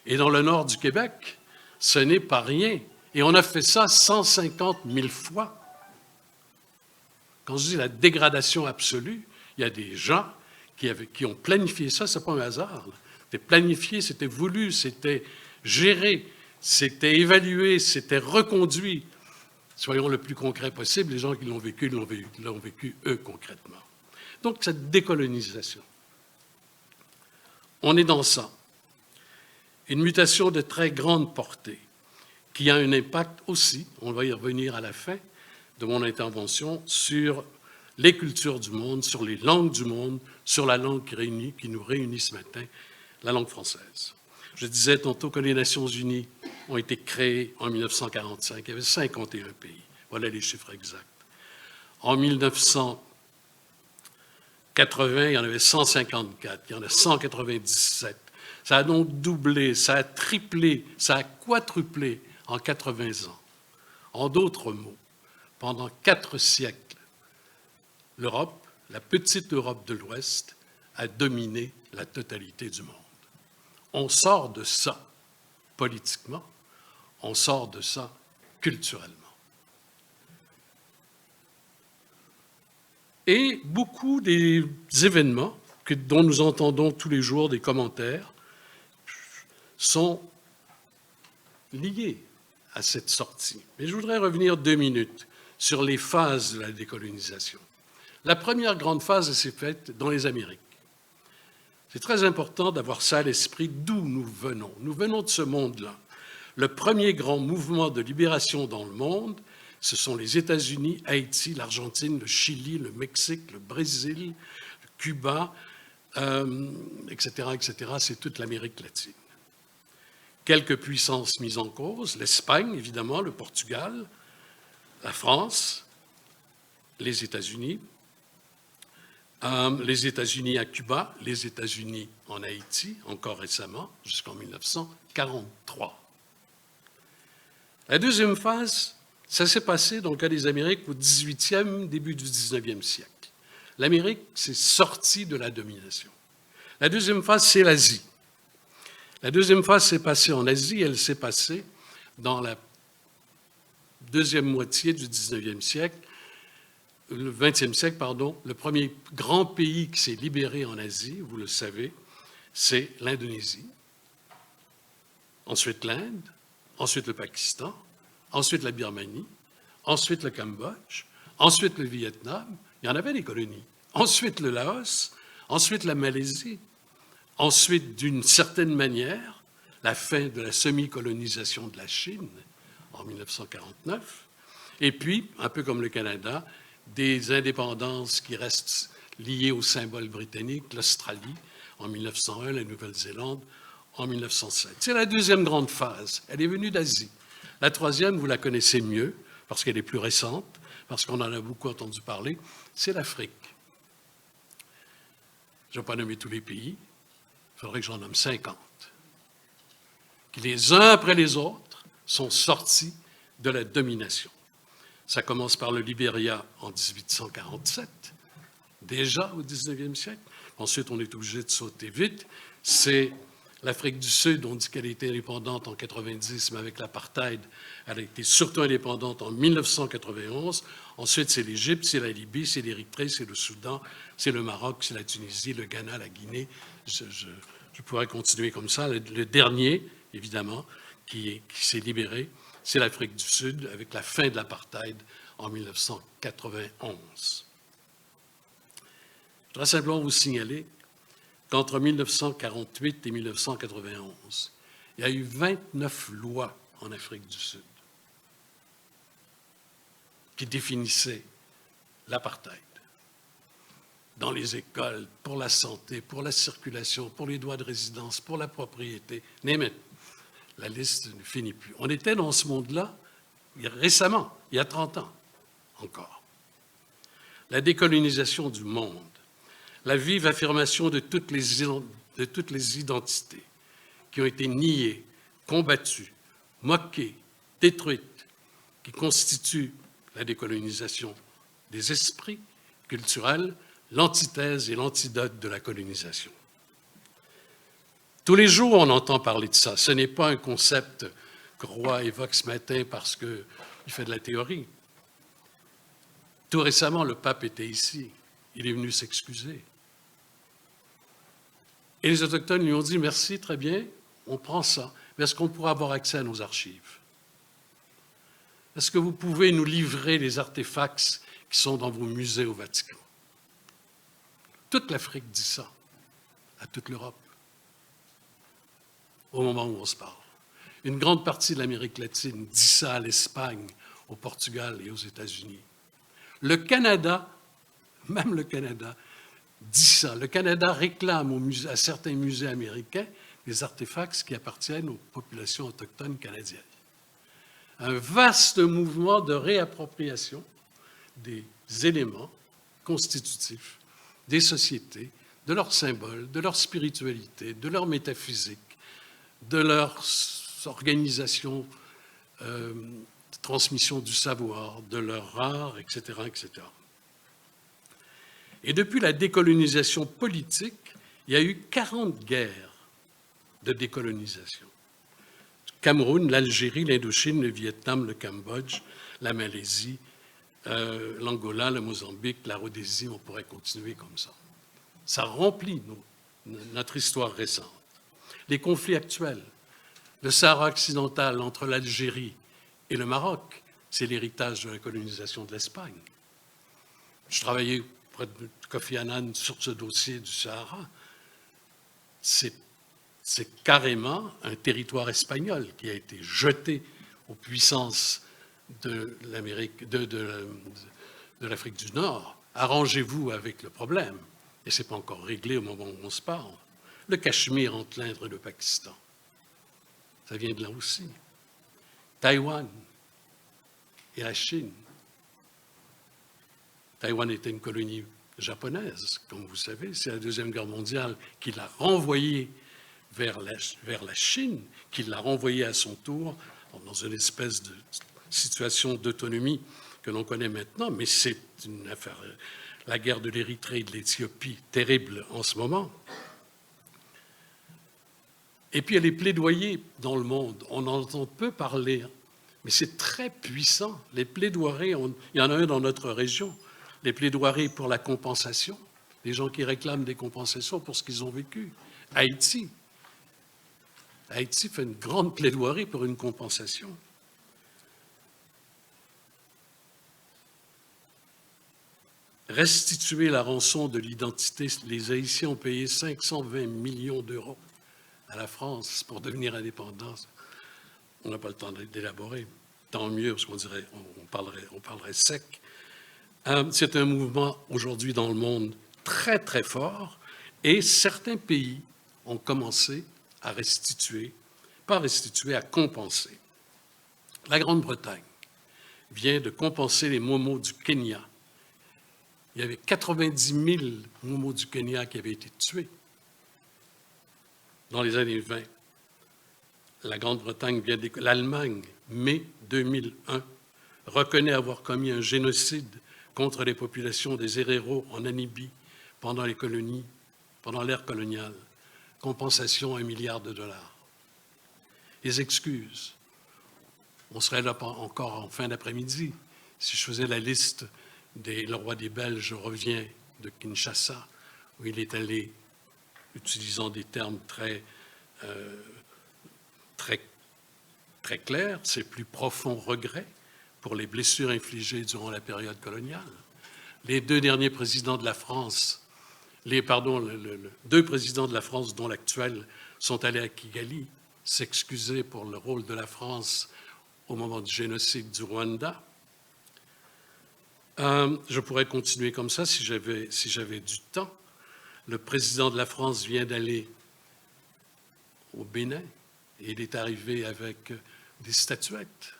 et dans le nord du Québec. Ce n'est pas rien. Et on a fait ça 150 000 fois. Quand je dis la dégradation absolue, il y a des gens qui ont planifié ça. Ce n'est pas un hasard. C'était planifié, c'était voulu, c'était géré, c'était évalué, c'était reconduit. Soyons le plus concret possible, les gens qui l'ont vécu eux concrètement. Donc cette décolonisation, on est dans ça. Une mutation de très grande portée qui a un impact aussi, on va y revenir à la fin de mon intervention, sur les cultures du monde, sur les langues du monde, sur la langue qui nous réunit ce matin, la langue française. Je disais tantôt que les Nations unies ont été créées en 1945. Il y avait 51 pays. Voilà les chiffres exacts. En 1980, il y en avait 154. Il y en a 197. Ça a donc doublé, ça a triplé, ça a quadruplé en 80 ans. En d'autres mots, pendant 4 siècles, l'Europe, la petite Europe de l'Ouest, a dominé la totalité du monde. On sort de ça politiquement, on sort de ça culturellement. Et beaucoup des événements dont nous entendons tous les jours des commentaires sont liés à cette sortie. Mais je voudrais revenir 2 minutes sur les phases de la décolonisation. La première grande phase s'est faite dans les Amériques. C'est très important d'avoir ça à l'esprit, d'où nous venons. Nous venons de ce monde-là. Le premier grand mouvement de libération dans le monde, ce sont les États-Unis, Haïti, l'Argentine, le Chili, le Mexique, le Brésil, Cuba, etc., etc. C'est toute l'Amérique latine. Quelques puissances mises en cause, l'Espagne, évidemment, le Portugal, la France, les États-Unis à Cuba, les États-Unis en Haïti, encore récemment, jusqu'en 1943. La deuxième phase, ça s'est passé dans le cas des Amériques au 18e, début du 19e siècle. L'Amérique s'est sortie de la domination. La deuxième phase, c'est l'Asie. La deuxième phase s'est passée en Asie, elle s'est passée dans la deuxième moitié du 19e siècle, le 20e siècle, pardon. Le premier grand pays qui s'est libéré en Asie, vous le savez, c'est l'Indonésie. Ensuite l'Inde, ensuite le Pakistan, ensuite la Birmanie, ensuite le Cambodge, ensuite le Vietnam, il y en avait des colonies, ensuite le Laos, ensuite la Malaisie, ensuite, d'une certaine manière, la fin de la semi-colonisation de la Chine en 1949, et puis, un peu comme le Canada, des indépendances qui restent liées au symbole britannique, l'Australie en 1901, la Nouvelle-Zélande en 1907. C'est la deuxième grande phase. Elle est venue d'Asie. La troisième, vous la connaissez mieux, parce qu'elle est plus récente, parce qu'on en a beaucoup entendu parler, c'est l'Afrique. Je ne vais pas nommer tous les pays, il faudrait que j'en nomme 50, qui les uns après les autres sont sortis de la domination. Ça commence par le Libéria en 1847, déjà au 19e siècle. Ensuite, on est obligé de sauter vite. C'est l'Afrique du Sud, on dit qu'elle était indépendante en 90, mais avec l'apartheid, elle a été surtout indépendante en 1991. Ensuite, c'est l'Égypte, c'est la Libye, c'est l'Érythrée, c'est le Soudan, c'est le Maroc, c'est la Tunisie, le Ghana, la Guinée. Je pourrais continuer comme ça. Le dernier, évidemment, qui s'est libéré, c'est l'Afrique du Sud, avec la fin de l'apartheid en 1991. Je voudrais simplement vous signaler qu'entre 1948 et 1991, il y a eu 29 lois en Afrique du Sud qui définissaient l'apartheid. Dans les écoles, pour la santé, pour la circulation, pour les droits de résidence, pour la propriété, name it. La liste ne finit plus. On était dans ce monde-là récemment, il y a 30 ans encore. La décolonisation du monde, la vive affirmation de toutes les identités qui ont été niées, combattues, moquées, détruites, qui constituent la décolonisation des esprits culturels, l'antithèse et l'antidote de la colonisation. Tous les jours, on entend parler de ça. Ce n'est pas un concept que Roy évoque ce matin parce qu'il fait de la théorie. Tout récemment, le pape était ici. Il est venu s'excuser. Et les Autochtones lui ont dit « Merci, très bien, on prend ça. Mais est-ce qu'on pourra avoir accès à nos archives? Est-ce que vous pouvez nous livrer les artefacts qui sont dans vos musées au Vatican? » Toute l'Afrique dit ça, à toute l'Europe, au moment où on se parle. Une grande partie de l'Amérique latine dit ça à l'Espagne, au Portugal et aux États-Unis. Le Canada, même le Canada, dit ça. Le Canada réclame à certains musées américains les artefacts qui appartiennent aux populations autochtones canadiennes. Un vaste mouvement de réappropriation des éléments constitutifs des sociétés, de leurs symboles, de leur spiritualité, de leur métaphysique, de leur organisation, transmission du savoir, de leur art, etc., etc. Et depuis la décolonisation politique, il y a eu 40 guerres de décolonisation. Le Cameroun, l'Algérie, l'Indochine, le Vietnam, le Cambodge, la Malaisie, l'Angola, le Mozambique, la Rhodésie, on pourrait continuer comme ça. Ça remplit notre histoire récente. Les conflits actuels, le Sahara occidental entre l'Algérie et le Maroc, c'est l'héritage de la colonisation de l'Espagne. Je travaillais auprès de Kofi Annan sur ce dossier du Sahara. C'est carrément un territoire espagnol qui a été jeté aux puissances de l'Afrique du Nord. Arrangez-vous avec le problème. Et ce n'est pas encore réglé au moment où on se parle. Le Cachemire entre l'Inde et le Pakistan, ça vient de là aussi. Taïwan et la Chine. Taïwan était une colonie japonaise, comme vous savez. C'est la Deuxième Guerre mondiale qui l'a renvoyé vers la Chine, qui l'a renvoyé à son tour dans une espèce de situation d'autonomie que l'on connaît maintenant, mais c'est une affaire, la guerre de l'Érythrée et de l'Éthiopie, terrible en ce moment. Et puis il y a les plaidoyers dans le monde. On en entend peu parler, mais c'est très puissant. Les plaidoiries, il y en a un dans notre région, les plaidoiries pour la compensation, les gens qui réclament des compensations pour ce qu'ils ont vécu. Haïti. Haïti fait une grande plaidoirie pour une compensation. Restituer la rançon de l'identité, les Haïtiens ont payé 520 millions d'euros à la France pour devenir indépendants. On n'a pas le temps d'élaborer. Tant mieux, parce qu'on parlerait sec. C'est un mouvement aujourd'hui dans le monde très, très fort, et certains pays ont commencé à restituer, pas restituer, à compenser. La Grande-Bretagne vient de compenser les Momos du Kenya. Il y avait 90 000 Momos du Kenya qui avaient été tués dans les années 20. La Grande-Bretagne vient de... L'Allemagne, mai 2001, reconnaît avoir commis un génocide contre les populations des Héréros en Namibie pendant les colonies, pendant l'ère coloniale. Compensation $1 milliard. Les excuses. On serait là encore en fin d'après-midi si je faisais la liste le roi des Belges revient de Kinshasa, où il est allé, utilisant des termes très clairs, ses plus profonds regrets pour les blessures infligées durant la période coloniale. Les deux derniers présidents de la France, deux présidents de la France, dont l'actuel, sont allés à Kigali s'excuser pour le rôle de la France au moment du génocide du Rwanda. Je pourrais continuer comme ça si j'avais du temps. Le président de la France vient d'aller au Bénin et il est arrivé avec des statuettes.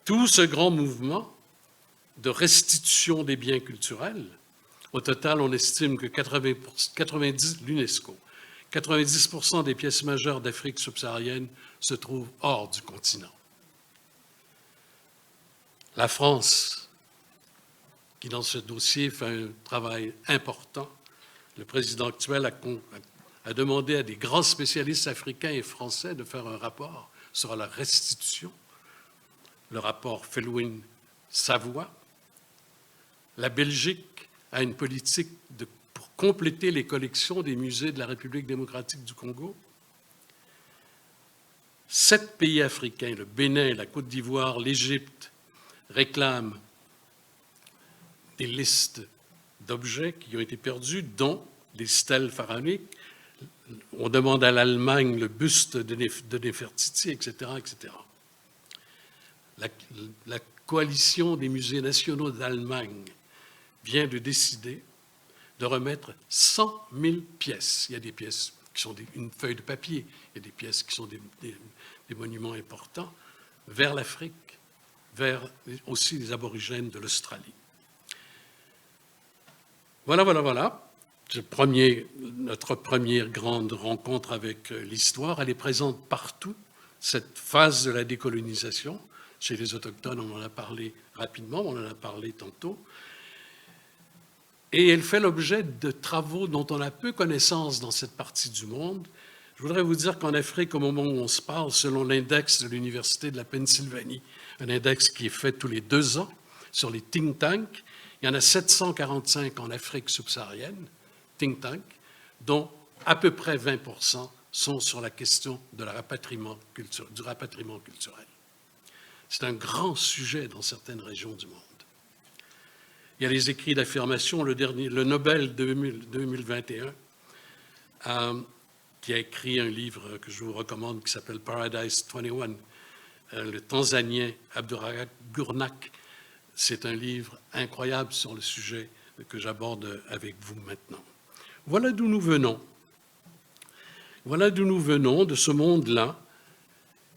Tout ce grand mouvement de restitution des biens culturels, au total, on estime que 90% des pièces majeures d'Afrique subsaharienne se trouvent hors du continent. La France, qui dans ce dossier fait un travail important, le président actuel a demandé à des grands spécialistes africains et français de faire un rapport sur la restitution, le rapport Felwine-Savoie. La Belgique a une politique pour compléter les collections des musées de la République démocratique du Congo. 7 pays africains, le Bénin, la Côte d'Ivoire, l'Égypte, réclament des listes d'objets qui ont été perdus, dont des stèles pharaoniques. On demande à l'Allemagne le buste de Néfertiti, etc., etc. La coalition des musées nationaux d'Allemagne vient de décider de remettre 100 000 pièces. Il y a des pièces qui sont une feuille de papier, il y a des pièces qui sont des monuments importants, vers l'Afrique, vers aussi les aborigènes de l'Australie. Voilà. Notre première grande rencontre avec l'histoire, elle est présente partout, cette phase de la décolonisation. Chez les Autochtones, on en a parlé rapidement, on en a parlé tantôt. Et elle fait l'objet de travaux dont on a peu connaissance dans cette partie du monde. Je voudrais vous dire qu'en Afrique, au moment où on se parle, selon l'index de l'Université de la Pennsylvanie, un index qui est fait tous les 2 ans sur les think tanks, il y en a 745 en Afrique subsaharienne, think tanks, dont à peu près 20% sont sur la question de du rapatriement culturel. C'est un grand sujet dans certaines régions du monde. Il y a les écrits d'affirmation, le Nobel 2021, qui a écrit un livre que je vous recommande qui s'appelle Paradise 21, le Tanzanien Abdurrazak Gurnak. C'est un livre incroyable sur le sujet que j'aborde avec vous maintenant. Voilà d'où nous venons. Voilà d'où nous venons, de ce monde-là.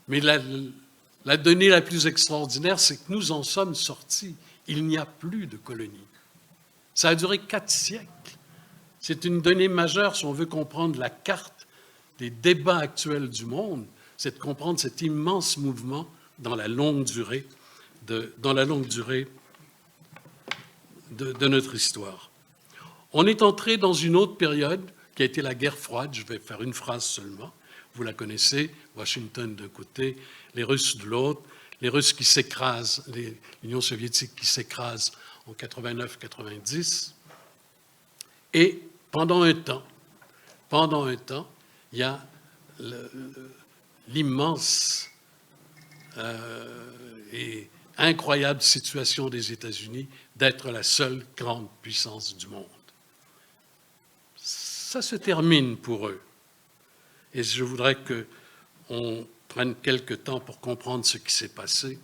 Mais la donnée la plus extraordinaire, c'est que nous en sommes sortis. Il n'y a plus de colonies. Ça a duré 4 siècles. C'est une donnée majeure si on veut comprendre la carte des débats actuels du monde, c'est de comprendre cet immense mouvement dans la longue durée de notre histoire. On est entré dans une autre période qui a été la guerre froide. Je vais faire une phrase seulement. Vous la connaissez, Washington d'un côté, les Russes de l'autre, les Russes qui s'écrasent, l'Union soviétique qui s'écrase en 89-90. Et pendant un temps, il y a l'immense et incroyable situation des États-Unis d'être la seule grande puissance du monde. Ça se termine pour eux. Et je voudrais qu'on prenne quelques temps pour comprendre ce qui s'est passé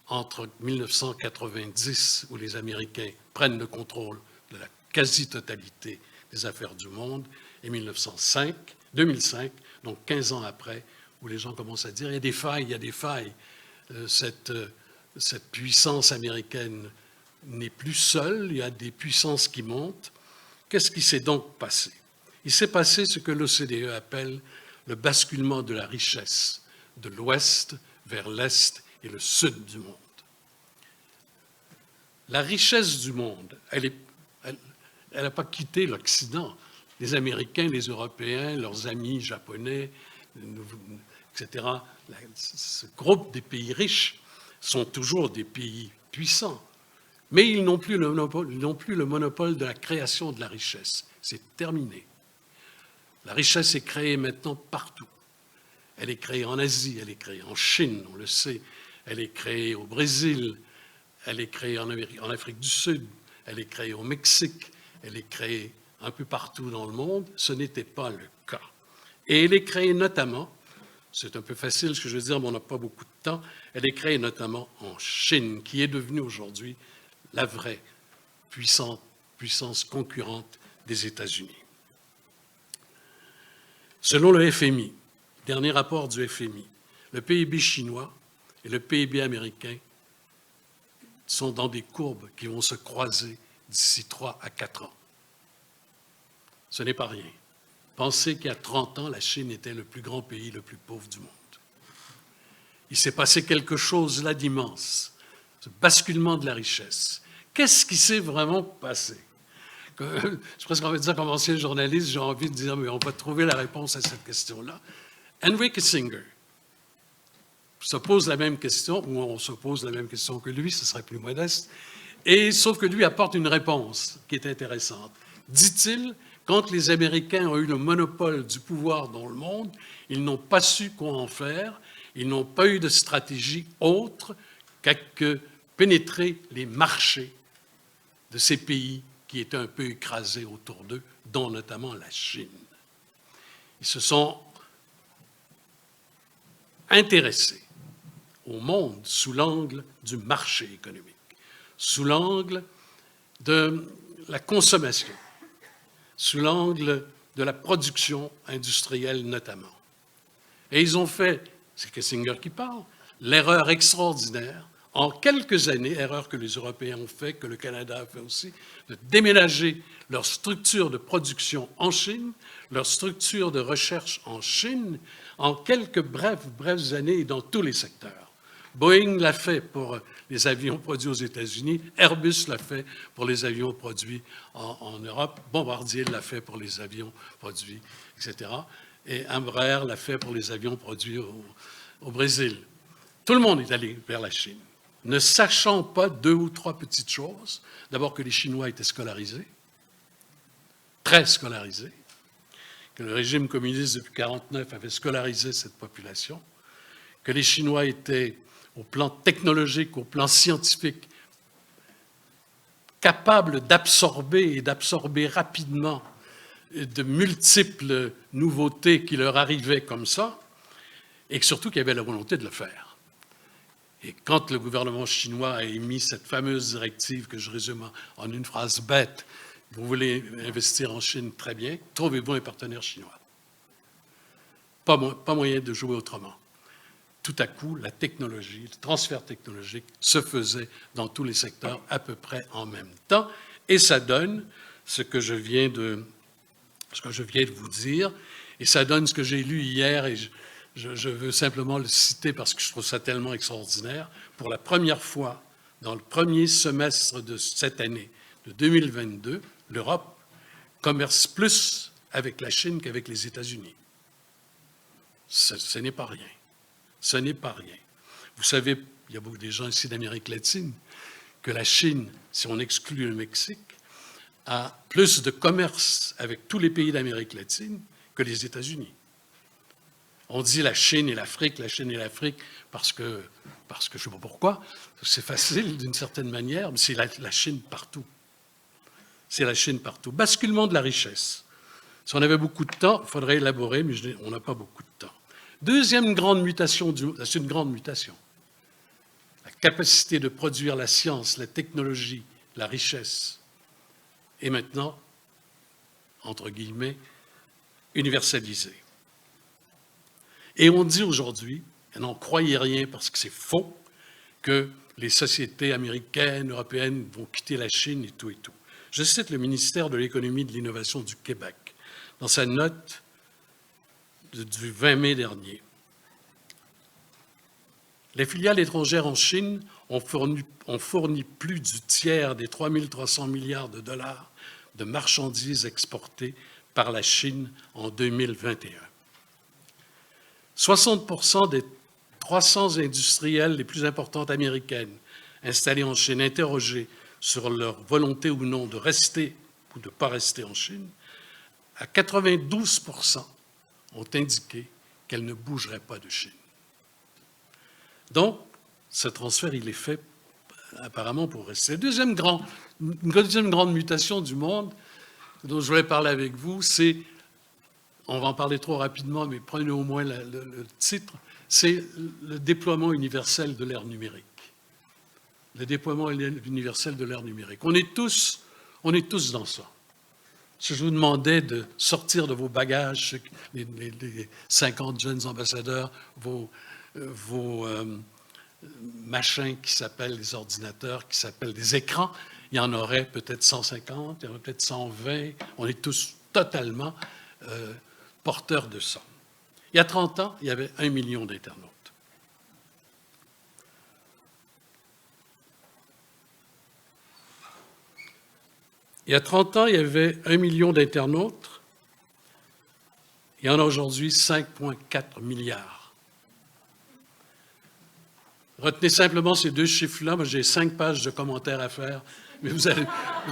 entre 1990, où les Américains prennent le contrôle de la quasi-totalité des affaires du monde, et 2005, donc 15 ans après, où les gens commencent à dire il y a des failles. Cette puissance américaine n'est plus seule, il y a des puissances qui montent. Qu'est-ce qui s'est donc passé? Il s'est passé ce que l'OCDE appelle le basculement de la richesse de l'Ouest vers l'Est et le Sud du monde. La richesse du monde, elle n'a pas quitté l'Occident. Les Américains, les Européens, leurs amis japonais, etc., ce groupe des pays riches sont toujours des pays puissants. Mais ils n'ont plus le monopole de la création de la richesse. C'est terminé. La richesse est créée maintenant partout. Elle est créée en Asie, elle est créée en Chine, on le sait. Elle est créée au Brésil, elle est créée en Afrique du Sud, elle est créée au Mexique, elle est créée un peu partout dans le monde. Ce n'était pas le cas. Et elle est créée notamment, c'est un peu facile ce que je veux dire, mais on n'a pas beaucoup de temps, elle est créée notamment en Chine, qui est devenue aujourd'hui la vraie puissance concurrente des États-Unis. Selon le FMI, dernier rapport du FMI, le PIB chinois et le PIB américain sont dans des courbes qui vont se croiser d'ici 3 à 4 ans. Ce n'est pas rien. Pensez qu'il y a 30 ans, la Chine était le plus grand pays le plus pauvre du monde. Il s'est passé quelque chose là d'immense, ce basculement de la richesse. Qu'est-ce qui s'est vraiment passé? Je suis presque envie de dire, comme ancien journaliste, j'ai envie de dire, mais on va trouver la réponse à cette question-là. Henry Kissinger se pose la même question, ou on se pose la même question que lui, ce serait plus modeste, et sauf que lui apporte une réponse qui est intéressante. Dit-il, quand les Américains ont eu le monopole du pouvoir dans le monde, ils n'ont pas su quoi en faire, ils n'ont pas eu de stratégie autre que pénétrer les marchés de ces pays qui étaient un peu écrasés autour d'eux, dont notamment la Chine. Ils se sont intéressés au monde sous l'angle du marché économique, sous l'angle de la consommation, sous l'angle de la production industrielle notamment. Et ils ont fait, c'est Kissinger qui parle, l'erreur extraordinaire, en quelques années, erreur que les Européens ont fait, que le Canada a fait aussi, de déménager leur structure de production en Chine, leur structure de recherche en Chine, en quelques brèves années et dans tous les secteurs. Boeing l'a fait pour les avions produits aux États-Unis, Airbus l'a fait pour les avions produits en Europe, Bombardier l'a fait pour les avions produits, etc. Et Embraer l'a fait pour les avions produits au Brésil. Tout le monde est allé vers la Chine, ne sachant pas deux ou trois petites choses. D'abord que les Chinois étaient scolarisés, très scolarisés, que le régime communiste depuis 1949 avait scolarisé cette population, que les Chinois étaient au plan technologique, au plan scientifique, capables d'absorber et d'absorber rapidement de multiples nouveautés qui leur arrivaient comme ça, et que surtout qu'il y avait la volonté de le faire. Et quand le gouvernement chinois a émis cette fameuse directive que je résume en une phrase bête, vous voulez investir en Chine, très bien, trouvez-vous un partenaire chinois. Pas moyen de jouer autrement. Tout à coup, la technologie, le transfert technologique se faisait dans tous les secteurs à peu près en même temps, et ça donne ce que je viens de vous dire, et ça donne ce que j'ai lu hier, et je veux simplement le citer parce que je trouve ça tellement extraordinaire. Pour la première fois, dans le premier semestre de cette année, de 2022, l'Europe commerce plus avec la Chine qu'avec les États-Unis. Ce n'est pas rien. Ce n'est pas rien. Vous savez, il y a beaucoup de gens ici d'Amérique latine, que la Chine, si on exclut le Mexique, a plus de commerce avec tous les pays d'Amérique latine que les États-Unis. On dit la Chine et l'Afrique, parce que je ne sais pas pourquoi, c'est facile d'une certaine manière, mais c'est la Chine partout. C'est la Chine partout. Basculement de la richesse. Si on avait beaucoup de temps, il faudrait élaborer, mais on n'a pas beaucoup de temps. Deuxième grande mutation, c'est une grande mutation. La capacité de produire la science, la technologie, la richesse, est maintenant, entre guillemets, universalisée. Et on dit aujourd'hui, et n'en croyez rien parce que c'est faux, que les sociétés américaines, européennes vont quitter la Chine et tout et tout. Je cite le ministère de l'Économie et de l'Innovation du Québec dans sa note du 20 mai dernier. Les filiales étrangères en Chine ont fourni plus du tiers des 3 300 milliards de dollars de marchandises exportées par la Chine en 2021. 60% des 300 industriels les plus importantes américaines installés en Chine, interrogés sur leur volonté ou non de rester ou de ne pas rester en Chine, à 92% ont indiqué qu'elles ne bougeraient pas de Chine. Donc, ce transfert, il est fait apparemment pour rester. Une deuxième grande mutation du monde dont je voulais parler avec vous, c'est, on va en parler trop rapidement, mais prenez au moins le titre, c'est le déploiement universel de l'ère numérique. Le déploiement universel de l'ère numérique. On est tous dans ça. Si je vous demandais de sortir de vos bagages, les 50 jeunes ambassadeurs, vos machins qui s'appellent des ordinateurs, qui s'appellent des écrans, il y en aurait peut-être 150, il y en aurait peut-être 120. On est tous totalement porteurs de ça. Il y a 30 ans, il y avait 1 million d'internautes. Il y a 30 ans, il y avait 1 million d'internautes. Il y en a aujourd'hui 5,4 milliards. Retenez simplement ces deux chiffres-là. Moi, j'ai 5 pages de commentaires à faire, mais vous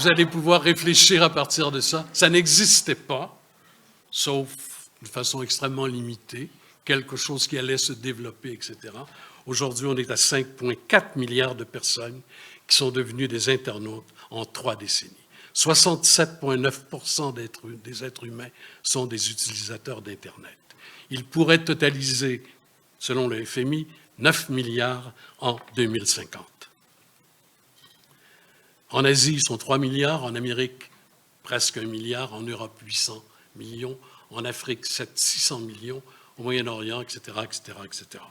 allez pouvoir réfléchir à partir de ça. Ça n'existait pas, sauf de façon extrêmement limitée, quelque chose qui allait se développer, etc. Aujourd'hui, on est à 5,4 milliards de personnes qui sont devenues des internautes en 3 décennies. 67,9% des êtres humains sont des utilisateurs d'Internet. Ils pourraient totaliser, selon le FMI, 9 milliards en 2050. En Asie, ils sont 3 milliards, en Amérique, presque 1 milliard, en Europe, 800 millions, en Afrique 600 millions, au Moyen-Orient, etc., etc., etc.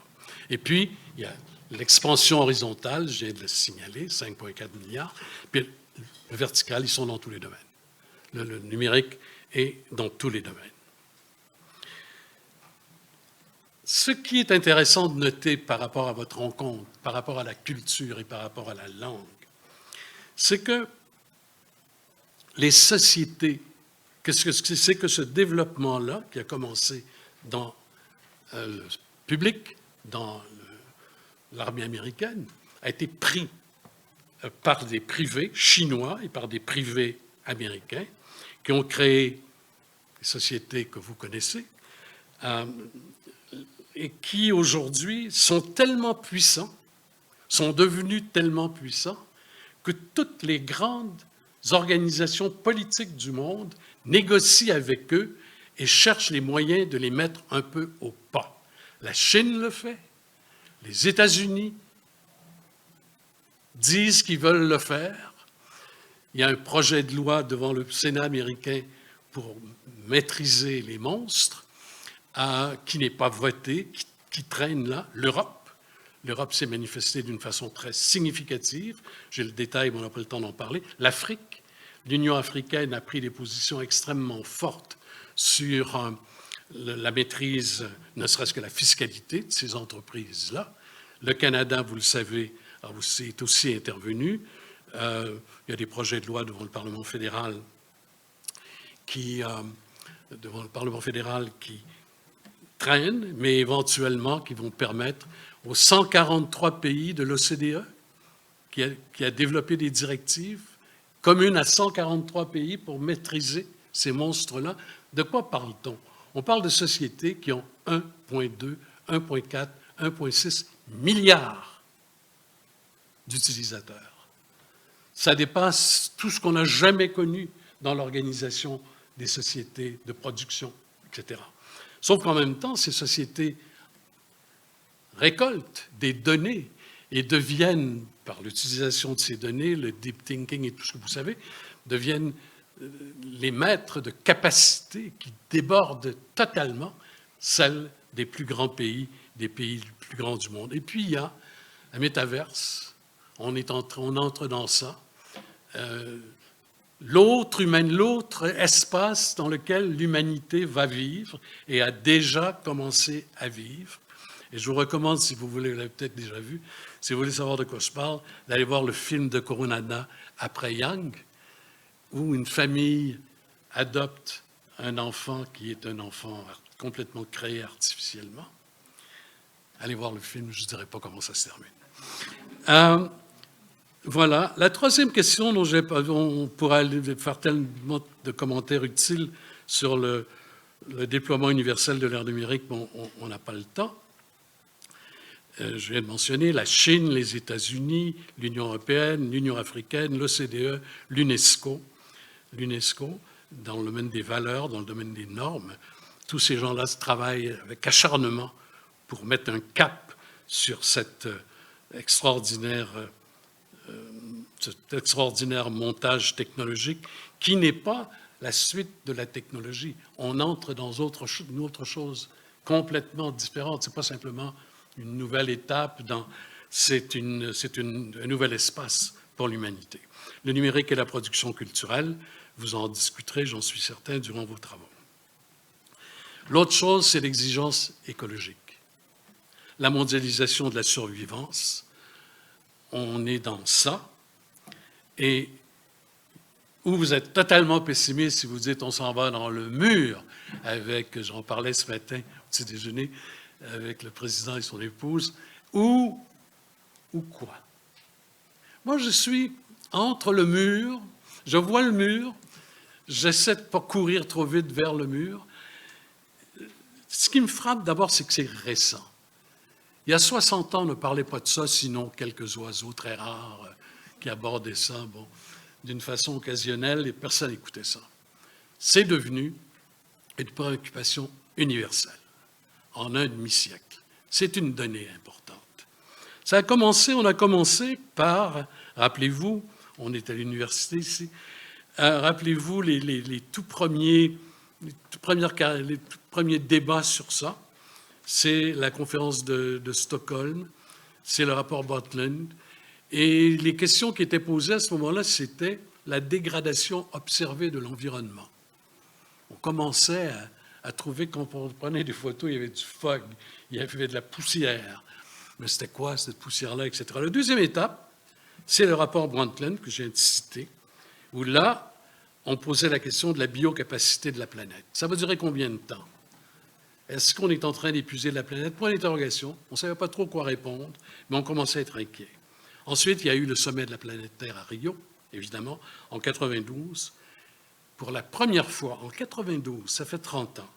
Et puis, il y a l'expansion horizontale, je viens de le signaler, 5,4 milliards, puis le vertical, ils sont dans tous les domaines. Le numérique est dans tous les domaines. Ce qui est intéressant de noter par rapport à votre rencontre, par rapport à la culture et par rapport à la langue, c'est que les sociétés, c'est que ce développement-là, qui a commencé dans le public, dans l'armée américaine, a été pris par des privés chinois et par des privés américains qui ont créé des sociétés que vous connaissez et qui aujourd'hui sont tellement puissants, sont devenus tellement puissants que toutes les grandes organisations politiques du monde négocient avec eux et cherchent les moyens de les mettre un peu au pas. La Chine le fait, les États-Unis disent qu'ils veulent le faire. Il y a un projet de loi devant le Sénat américain pour maîtriser les monstres qui n'est pas voté, qui traîne là. L'Europe s'est manifestée d'une façon très significative. J'ai le détail, mais on n'a pas le temps d'en parler. L'Afrique, l'Union africaine a pris des positions extrêmement fortes sur la maîtrise, ne serait-ce que la fiscalité de ces entreprises-là. Le Canada, vous le savez, est aussi intervenu. Il y a des projets de loi devant le Parlement fédéral qui traînent, mais éventuellement qui vont permettre aux 143 pays de l'OCDE, qui a développé des directives communes à 143 pays pour maîtriser ces monstres-là. De quoi parle-t-on? On parle de sociétés qui ont 1,2, 1,4, 1,6 milliards d'utilisateurs. Ça dépasse tout ce qu'on n'a jamais connu dans l'organisation des sociétés de production, etc. Sauf qu'en même temps, ces sociétés récoltent des données et deviennent, par l'utilisation de ces données, le deep thinking et tout ce que vous savez, deviennent les maîtres de capacités qui débordent totalement celles des plus grands pays, des pays les plus grands du monde. Et puis, il y a la métaverse. On entre dans ça. L'autre espace dans lequel l'humanité va vivre et a déjà commencé à vivre. Et je vous recommande, si vous voulez, vous l'avez peut-être déjà vu, si vous voulez savoir de quoi je parle, d'aller voir le film de Kurunada après Yang, où une famille adopte un enfant qui est un enfant complètement créé artificiellement. Allez voir le film, je ne dirai pas comment ça se termine. Voilà. La troisième question, dont on pourra faire tellement de commentaires utiles sur le déploiement universel de l'ère numérique, mais on n'a pas le temps. Je viens de mentionner la Chine, les États-Unis, l'Union européenne, l'Union africaine, l'OCDE, l'UNESCO, dans le domaine des valeurs, dans le domaine des normes. Tous ces gens-là travaillent avec acharnement pour mettre un cap sur cet extraordinaire montage technologique qui n'est pas la suite de la technologie. On entre dans une autre chose complètement différente. Ce n'est pas simplement une nouvelle étape, c'est un nouvel espace pour l'humanité. Le numérique et la production culturelle, vous en discuterez, j'en suis certain, durant vos travaux. L'autre chose, c'est l'exigence écologique. La mondialisation de la survivance, on est dans ça. Et où vous êtes totalement pessimiste si vous dites on s'en va dans le mur avec, j'en parlais ce matin au petit déjeuner, avec le président et son épouse, ou quoi? Moi, je suis entre le mur, je vois le mur, j'essaie de ne pas courir trop vite vers le mur. Ce qui me frappe d'abord, c'est que c'est récent. Il y a 60 ans, on ne parlait pas de ça, sinon quelques oiseaux très rares qui abordaient ça, d'une façon occasionnelle, et personne n'écoutait ça. C'est devenu une préoccupation universelle en un demi-siècle. C'est une donnée importante. On a commencé par, rappelez-vous, on est à l'université ici, rappelez-vous les tout premiers les tout premiers débats sur ça, c'est la conférence de Stockholm, c'est le rapport Brundtland. Et les questions qui étaient posées à ce moment-là, c'était la dégradation observée de l'environnement. On commençait à trouver, quand on prenait des photos, il y avait du fog, il y avait de la poussière. Mais c'était quoi cette poussière-là, etc. La deuxième étape, c'est le rapport Brundtland que je viens de citer, où là, on posait la question de la biocapacité de la planète. Ça va durer combien de temps? Est-ce qu'on est en train d'épuiser la planète? Point d'interrogation. On ne savait pas trop quoi répondre, mais on commençait à être inquiet. Ensuite, il y a eu le sommet de la planète Terre à Rio, évidemment, en 92. Pour la première fois, en 92, ça fait 30 ans,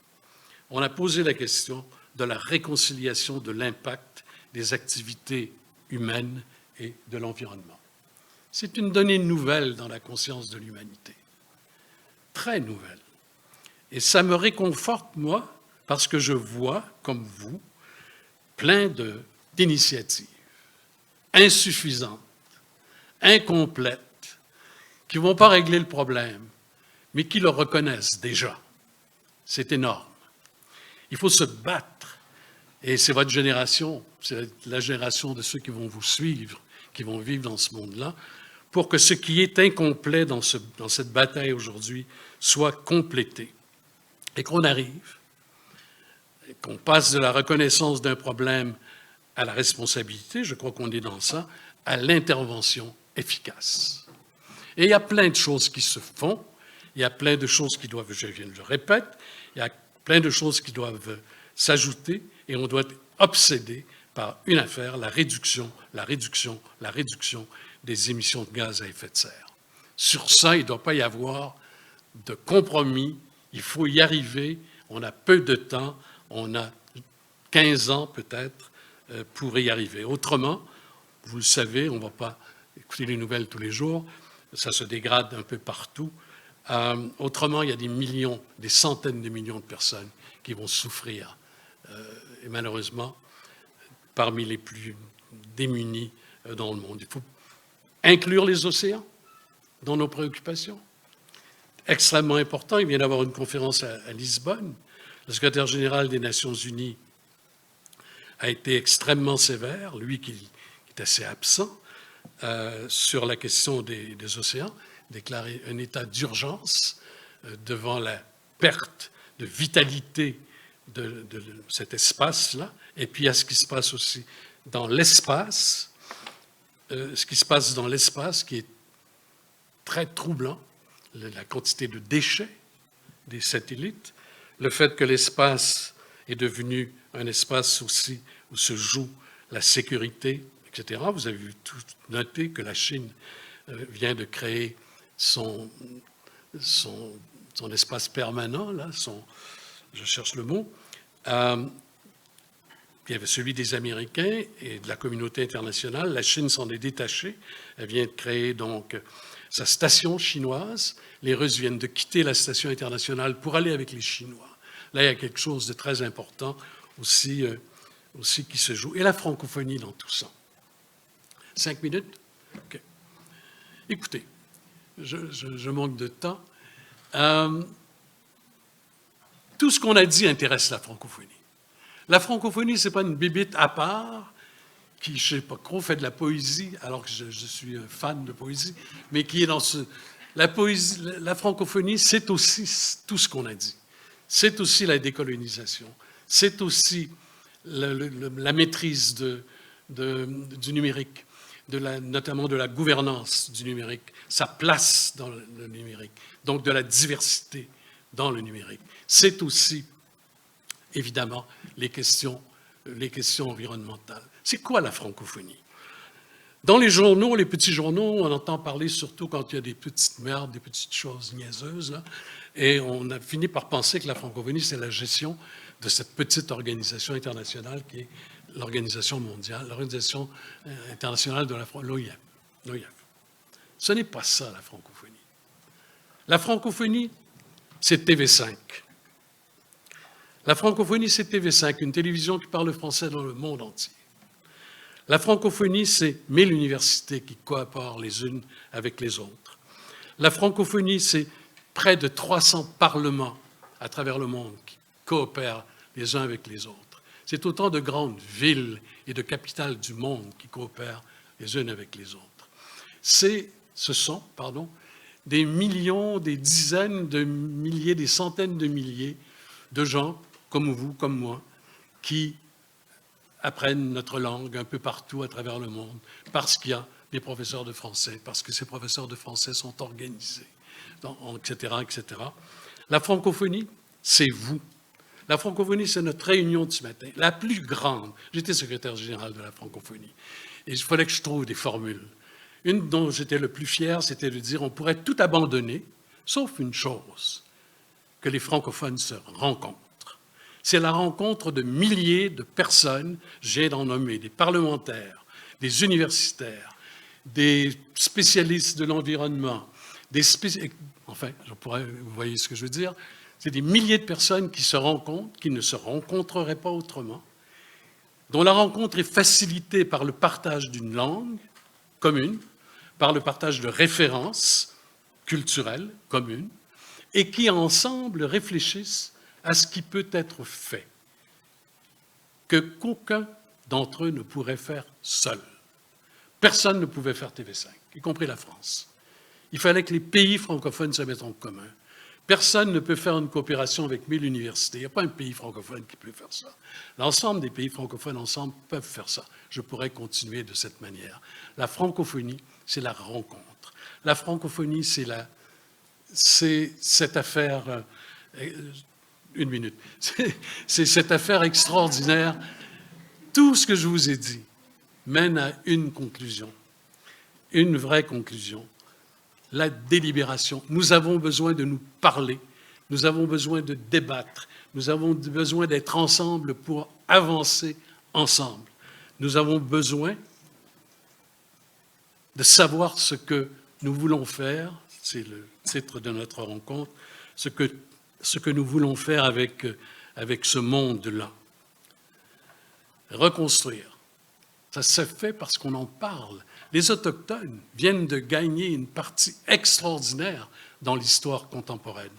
on a posé la question de la réconciliation de l'impact des activités humaines et de l'environnement. C'est une donnée nouvelle dans la conscience de l'humanité. Très nouvelle. Et ça me réconforte, moi, parce que je vois, comme vous, plein d'initiatives insuffisantes, incomplètes, qui ne vont pas régler le problème, mais qui le reconnaissent déjà. C'est énorme. Il faut se battre, et c'est votre génération, c'est la génération de ceux qui vont vous suivre, qui vont vivre dans ce monde-là, pour que ce qui est incomplet dans cette bataille aujourd'hui soit complété. Et qu'on arrive, et qu'on passe de la reconnaissance d'un problème à la responsabilité, je crois qu'on est dans ça, à l'intervention efficace. Et il y a plein de choses qui se font, il y a plein de choses qui doivent, je le répète, il y a plein de choses qui doivent s'ajouter et on doit être obsédé par une affaire, la réduction des émissions de gaz à effet de serre. Sur ça, il ne doit pas y avoir de compromis, il faut y arriver, on a peu de temps, on a 15 ans peut-être pour y arriver. Autrement, vous le savez, on ne va pas écouter les nouvelles tous les jours, ça se dégrade un peu partout. Autrement, il y a des millions, des centaines de millions de personnes qui vont souffrir. Et malheureusement, parmi les plus démunis dans le monde. Il faut inclure les océans dans nos préoccupations. Extrêmement important. Il vient d'avoir une conférence à Lisbonne. Le secrétaire général des Nations Unies a été extrêmement sévère, lui qui est assez absent, sur la question des océans, déclaré un état d'urgence devant la perte de vitalité de cet espace-là, et puis à ce qui se passe aussi dans l'espace, ce qui se passe dans l'espace qui est très troublant, la quantité de déchets des satellites, le fait que l'espace est devenu un espace aussi où se joue la sécurité, etc. Vous avez tout noté que la Chine vient de créer son espace permanent, là, je cherche le mot. Il y avait celui des Américains et de la communauté internationale. La Chine s'en est détachée. Elle vient de créer donc sa station chinoise. Les Russes viennent de quitter la station internationale pour aller avec les Chinois. Là, il y a quelque chose de très important aussi qui se joue. Et la francophonie dans tout ça. 5 minutes? OK. Écoutez, je manque de temps. Tout ce qu'on a dit intéresse la francophonie. La francophonie, ce n'est pas une bibite à part qui, je ne sais pas trop, fait de la poésie, alors que je suis un fan de poésie, mais qui est dans ce... La poésie, la francophonie, c'est aussi tout ce qu'on a dit. C'est aussi la décolonisation. C'est aussi la maîtrise du numérique, notamment de la gouvernance du numérique, sa place dans le numérique, donc de la diversité dans le numérique. C'est aussi, évidemment, les questions environnementales. C'est quoi la francophonie? Dans les journaux, les petits journaux, on entend parler surtout quand il y a des petites merdes, des petites choses niaiseuses, là, et on a fini par penser que la francophonie, c'est la gestion de cette petite organisation internationale qui est l'Organisation mondiale, l'Organisation internationale de l'OIF. Ce n'est pas ça, la francophonie. La francophonie, c'est TV5. La francophonie, c'est TV5, une télévision qui parle français dans le monde entier. La francophonie, c'est 1000 universités qui coopèrent les unes avec les autres. La francophonie, c'est près de 300 parlements à travers le monde qui coopèrent les uns avec les autres. C'est autant de grandes villes et de capitales du monde qui coopèrent les unes avec les autres. Ce sont des millions, des dizaines de milliers, des centaines de milliers de gens comme vous, comme moi, qui apprennent notre langue un peu partout à travers le monde parce qu'il y a des professeurs de français, parce que ces professeurs de français sont organisés, etc., etc. La francophonie, c'est vous. La francophonie, c'est notre réunion de ce matin, la plus grande. J'étais secrétaire général de la francophonie et il fallait que je trouve des formules. Une dont j'étais le plus fier, c'était de dire on pourrait tout abandonner, sauf une chose, que les francophones se rencontrent. C'est la rencontre de milliers de personnes, j'ai d'en nommer des parlementaires, des universitaires, des spécialistes de l'environnement, enfin, vous voyez ce que je veux dire, c'est des milliers de personnes qui se rencontrent, qui ne se rencontreraient pas autrement, dont la rencontre est facilitée par le partage d'une langue commune, par le partage de références culturelles communes, et qui ensemble réfléchissent à ce qui peut être fait, que qu'aucun d'entre eux ne pourrait faire seul. Personne ne pouvait faire TV5, y compris la France. Il fallait que les pays francophones se mettent en commun. Personne ne peut faire une coopération avec 1000 universités. Il n'y a pas un pays francophone qui peut faire ça. L'ensemble des pays francophones ensemble peuvent faire ça. Je pourrais continuer de cette manière. La francophonie, c'est la rencontre. La francophonie, c'est cette affaire... Une minute. C'est cette affaire extraordinaire. Tout ce que je vous ai dit mène à une conclusion, une vraie conclusion. La délibération. Nous avons besoin de nous parler, nous avons besoin de débattre, nous avons besoin d'être ensemble pour avancer ensemble. Nous avons besoin de savoir ce que nous voulons faire, c'est le titre de notre rencontre, ce que nous voulons faire avec ce monde-là. Reconstruire. Ça se fait parce qu'on en parle. Les Autochtones viennent de gagner une partie extraordinaire dans l'histoire contemporaine.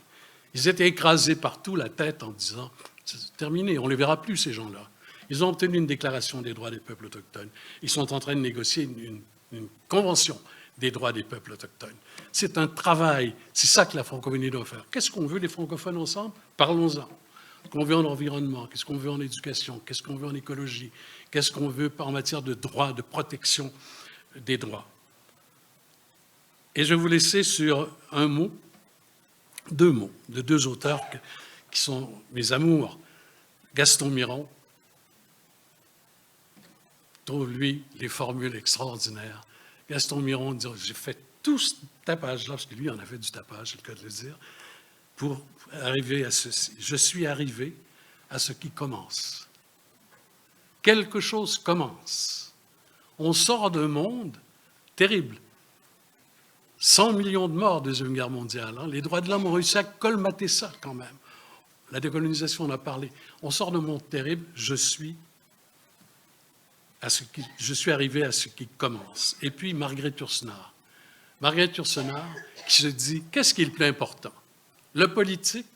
Ils étaient écrasés partout la tête en disant « c'est terminé, on ne les verra plus, ces gens-là ». Ils ont obtenu une déclaration des droits des peuples autochtones. Ils sont en train de négocier une convention des droits des peuples autochtones. C'est un travail, c'est ça que la francophonie doit faire. Qu'est-ce qu'on veut les francophones ensemble? Parlons-en. Qu'est-ce qu'on veut en environnement? Qu'est-ce qu'on veut en éducation? Qu'est-ce qu'on veut en écologie? Qu'est-ce qu'on veut en matière de droits, de protection des droits? Et je vais vous laisser sur un mot, deux mots, de deux auteurs qui sont mes amours. Gaston Miron trouve, lui, les formules extraordinaires. Gaston Miron dit « J'ai fait tout ce tapage-là, parce que lui en a fait du tapage, c'est le cas de le dire, pour arriver à ceci. Je suis arrivé à ce qui commence. Quelque chose commence. On sort d'un monde terrible. 100 millions de morts de la Deuxième Guerre mondiale. Les droits de l'homme ont réussi à colmater ça quand même. La décolonisation, on a parlé. On sort d'un monde terrible. Je suis arrivé à ce qui commence. Et puis, Marguerite Yourcenar. Marguerite Yourcenar qui se dit, qu'est-ce qui est le plus important? Le politique?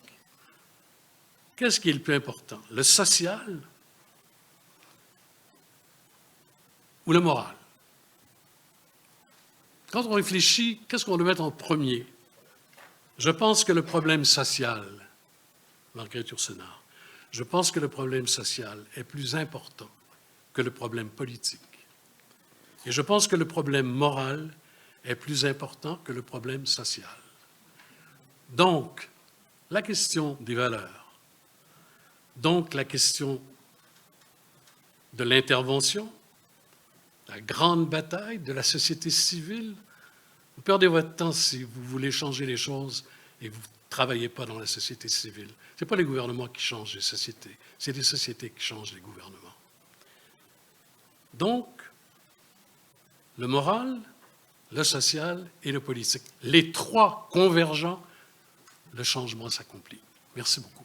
Qu'est-ce qui est le plus important? Le social? Ou le moral? Quand on réfléchit, qu'est-ce qu'on doit mettre en premier? Je pense que le problème social, Marguerite Yourcenar, je pense que le problème social est plus important que le problème politique. Et je pense que le problème moral est plus important que le problème social. Donc, la question des valeurs, donc la question de l'intervention, la grande bataille de la société civile, vous perdez votre temps si vous voulez changer les choses et vous ne travaillez pas dans la société civile. Ce n'est pas les gouvernements qui changent les sociétés, c'est les sociétés qui changent les gouvernements. Donc, le moral, le social et le politique. Les trois convergents, le changement s'accomplit. Merci beaucoup.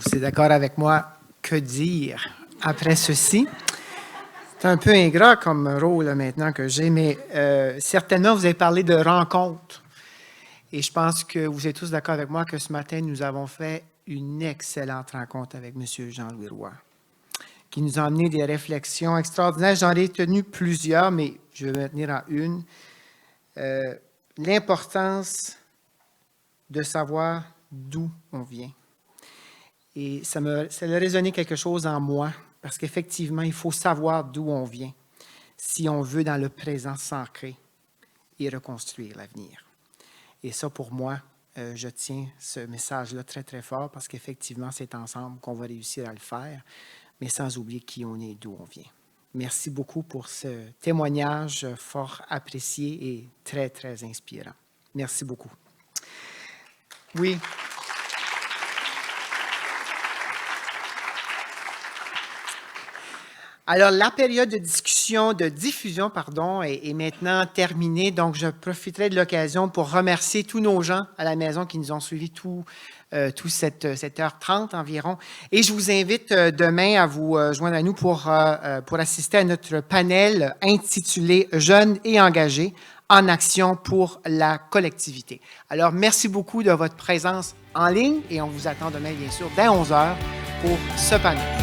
Vous êtes d'accord avec moi? Que dire après ceci? C'est un peu ingrat comme rôle là, maintenant que j'ai, mais certainement, vous avez parlé de rencontres. Et je pense que vous êtes tous d'accord avec moi que ce matin, nous avons fait une excellente rencontre avec M. Jean-Louis Roy, qui nous a amené des réflexions extraordinaires. J'en ai tenu plusieurs, mais je vais me tenir à une. L'importance de savoir d'où on vient. Et ça a résonné quelque chose en moi, parce qu'effectivement, il faut savoir d'où on vient si on veut, dans le présent, s'ancrer et reconstruire l'avenir. Et ça, pour moi, je tiens ce message-là très, très fort, parce qu'effectivement, c'est ensemble qu'on va réussir à le faire, mais sans oublier qui on est, d'où on vient. Merci beaucoup pour ce témoignage fort apprécié et très, très inspirant. Merci beaucoup. Oui. Alors, la période de diffusion, est maintenant terminée. Donc, je profiterai de l'occasion pour remercier tous nos gens à la maison qui nous ont suivis tout cette 7h30 environ. Et je vous invite demain à vous joindre à nous pour assister à notre panel intitulé « Jeunes et engagés en action pour la collectivité ». Alors, merci beaucoup de votre présence en ligne et on vous attend demain, bien sûr, dès 11h pour ce panel.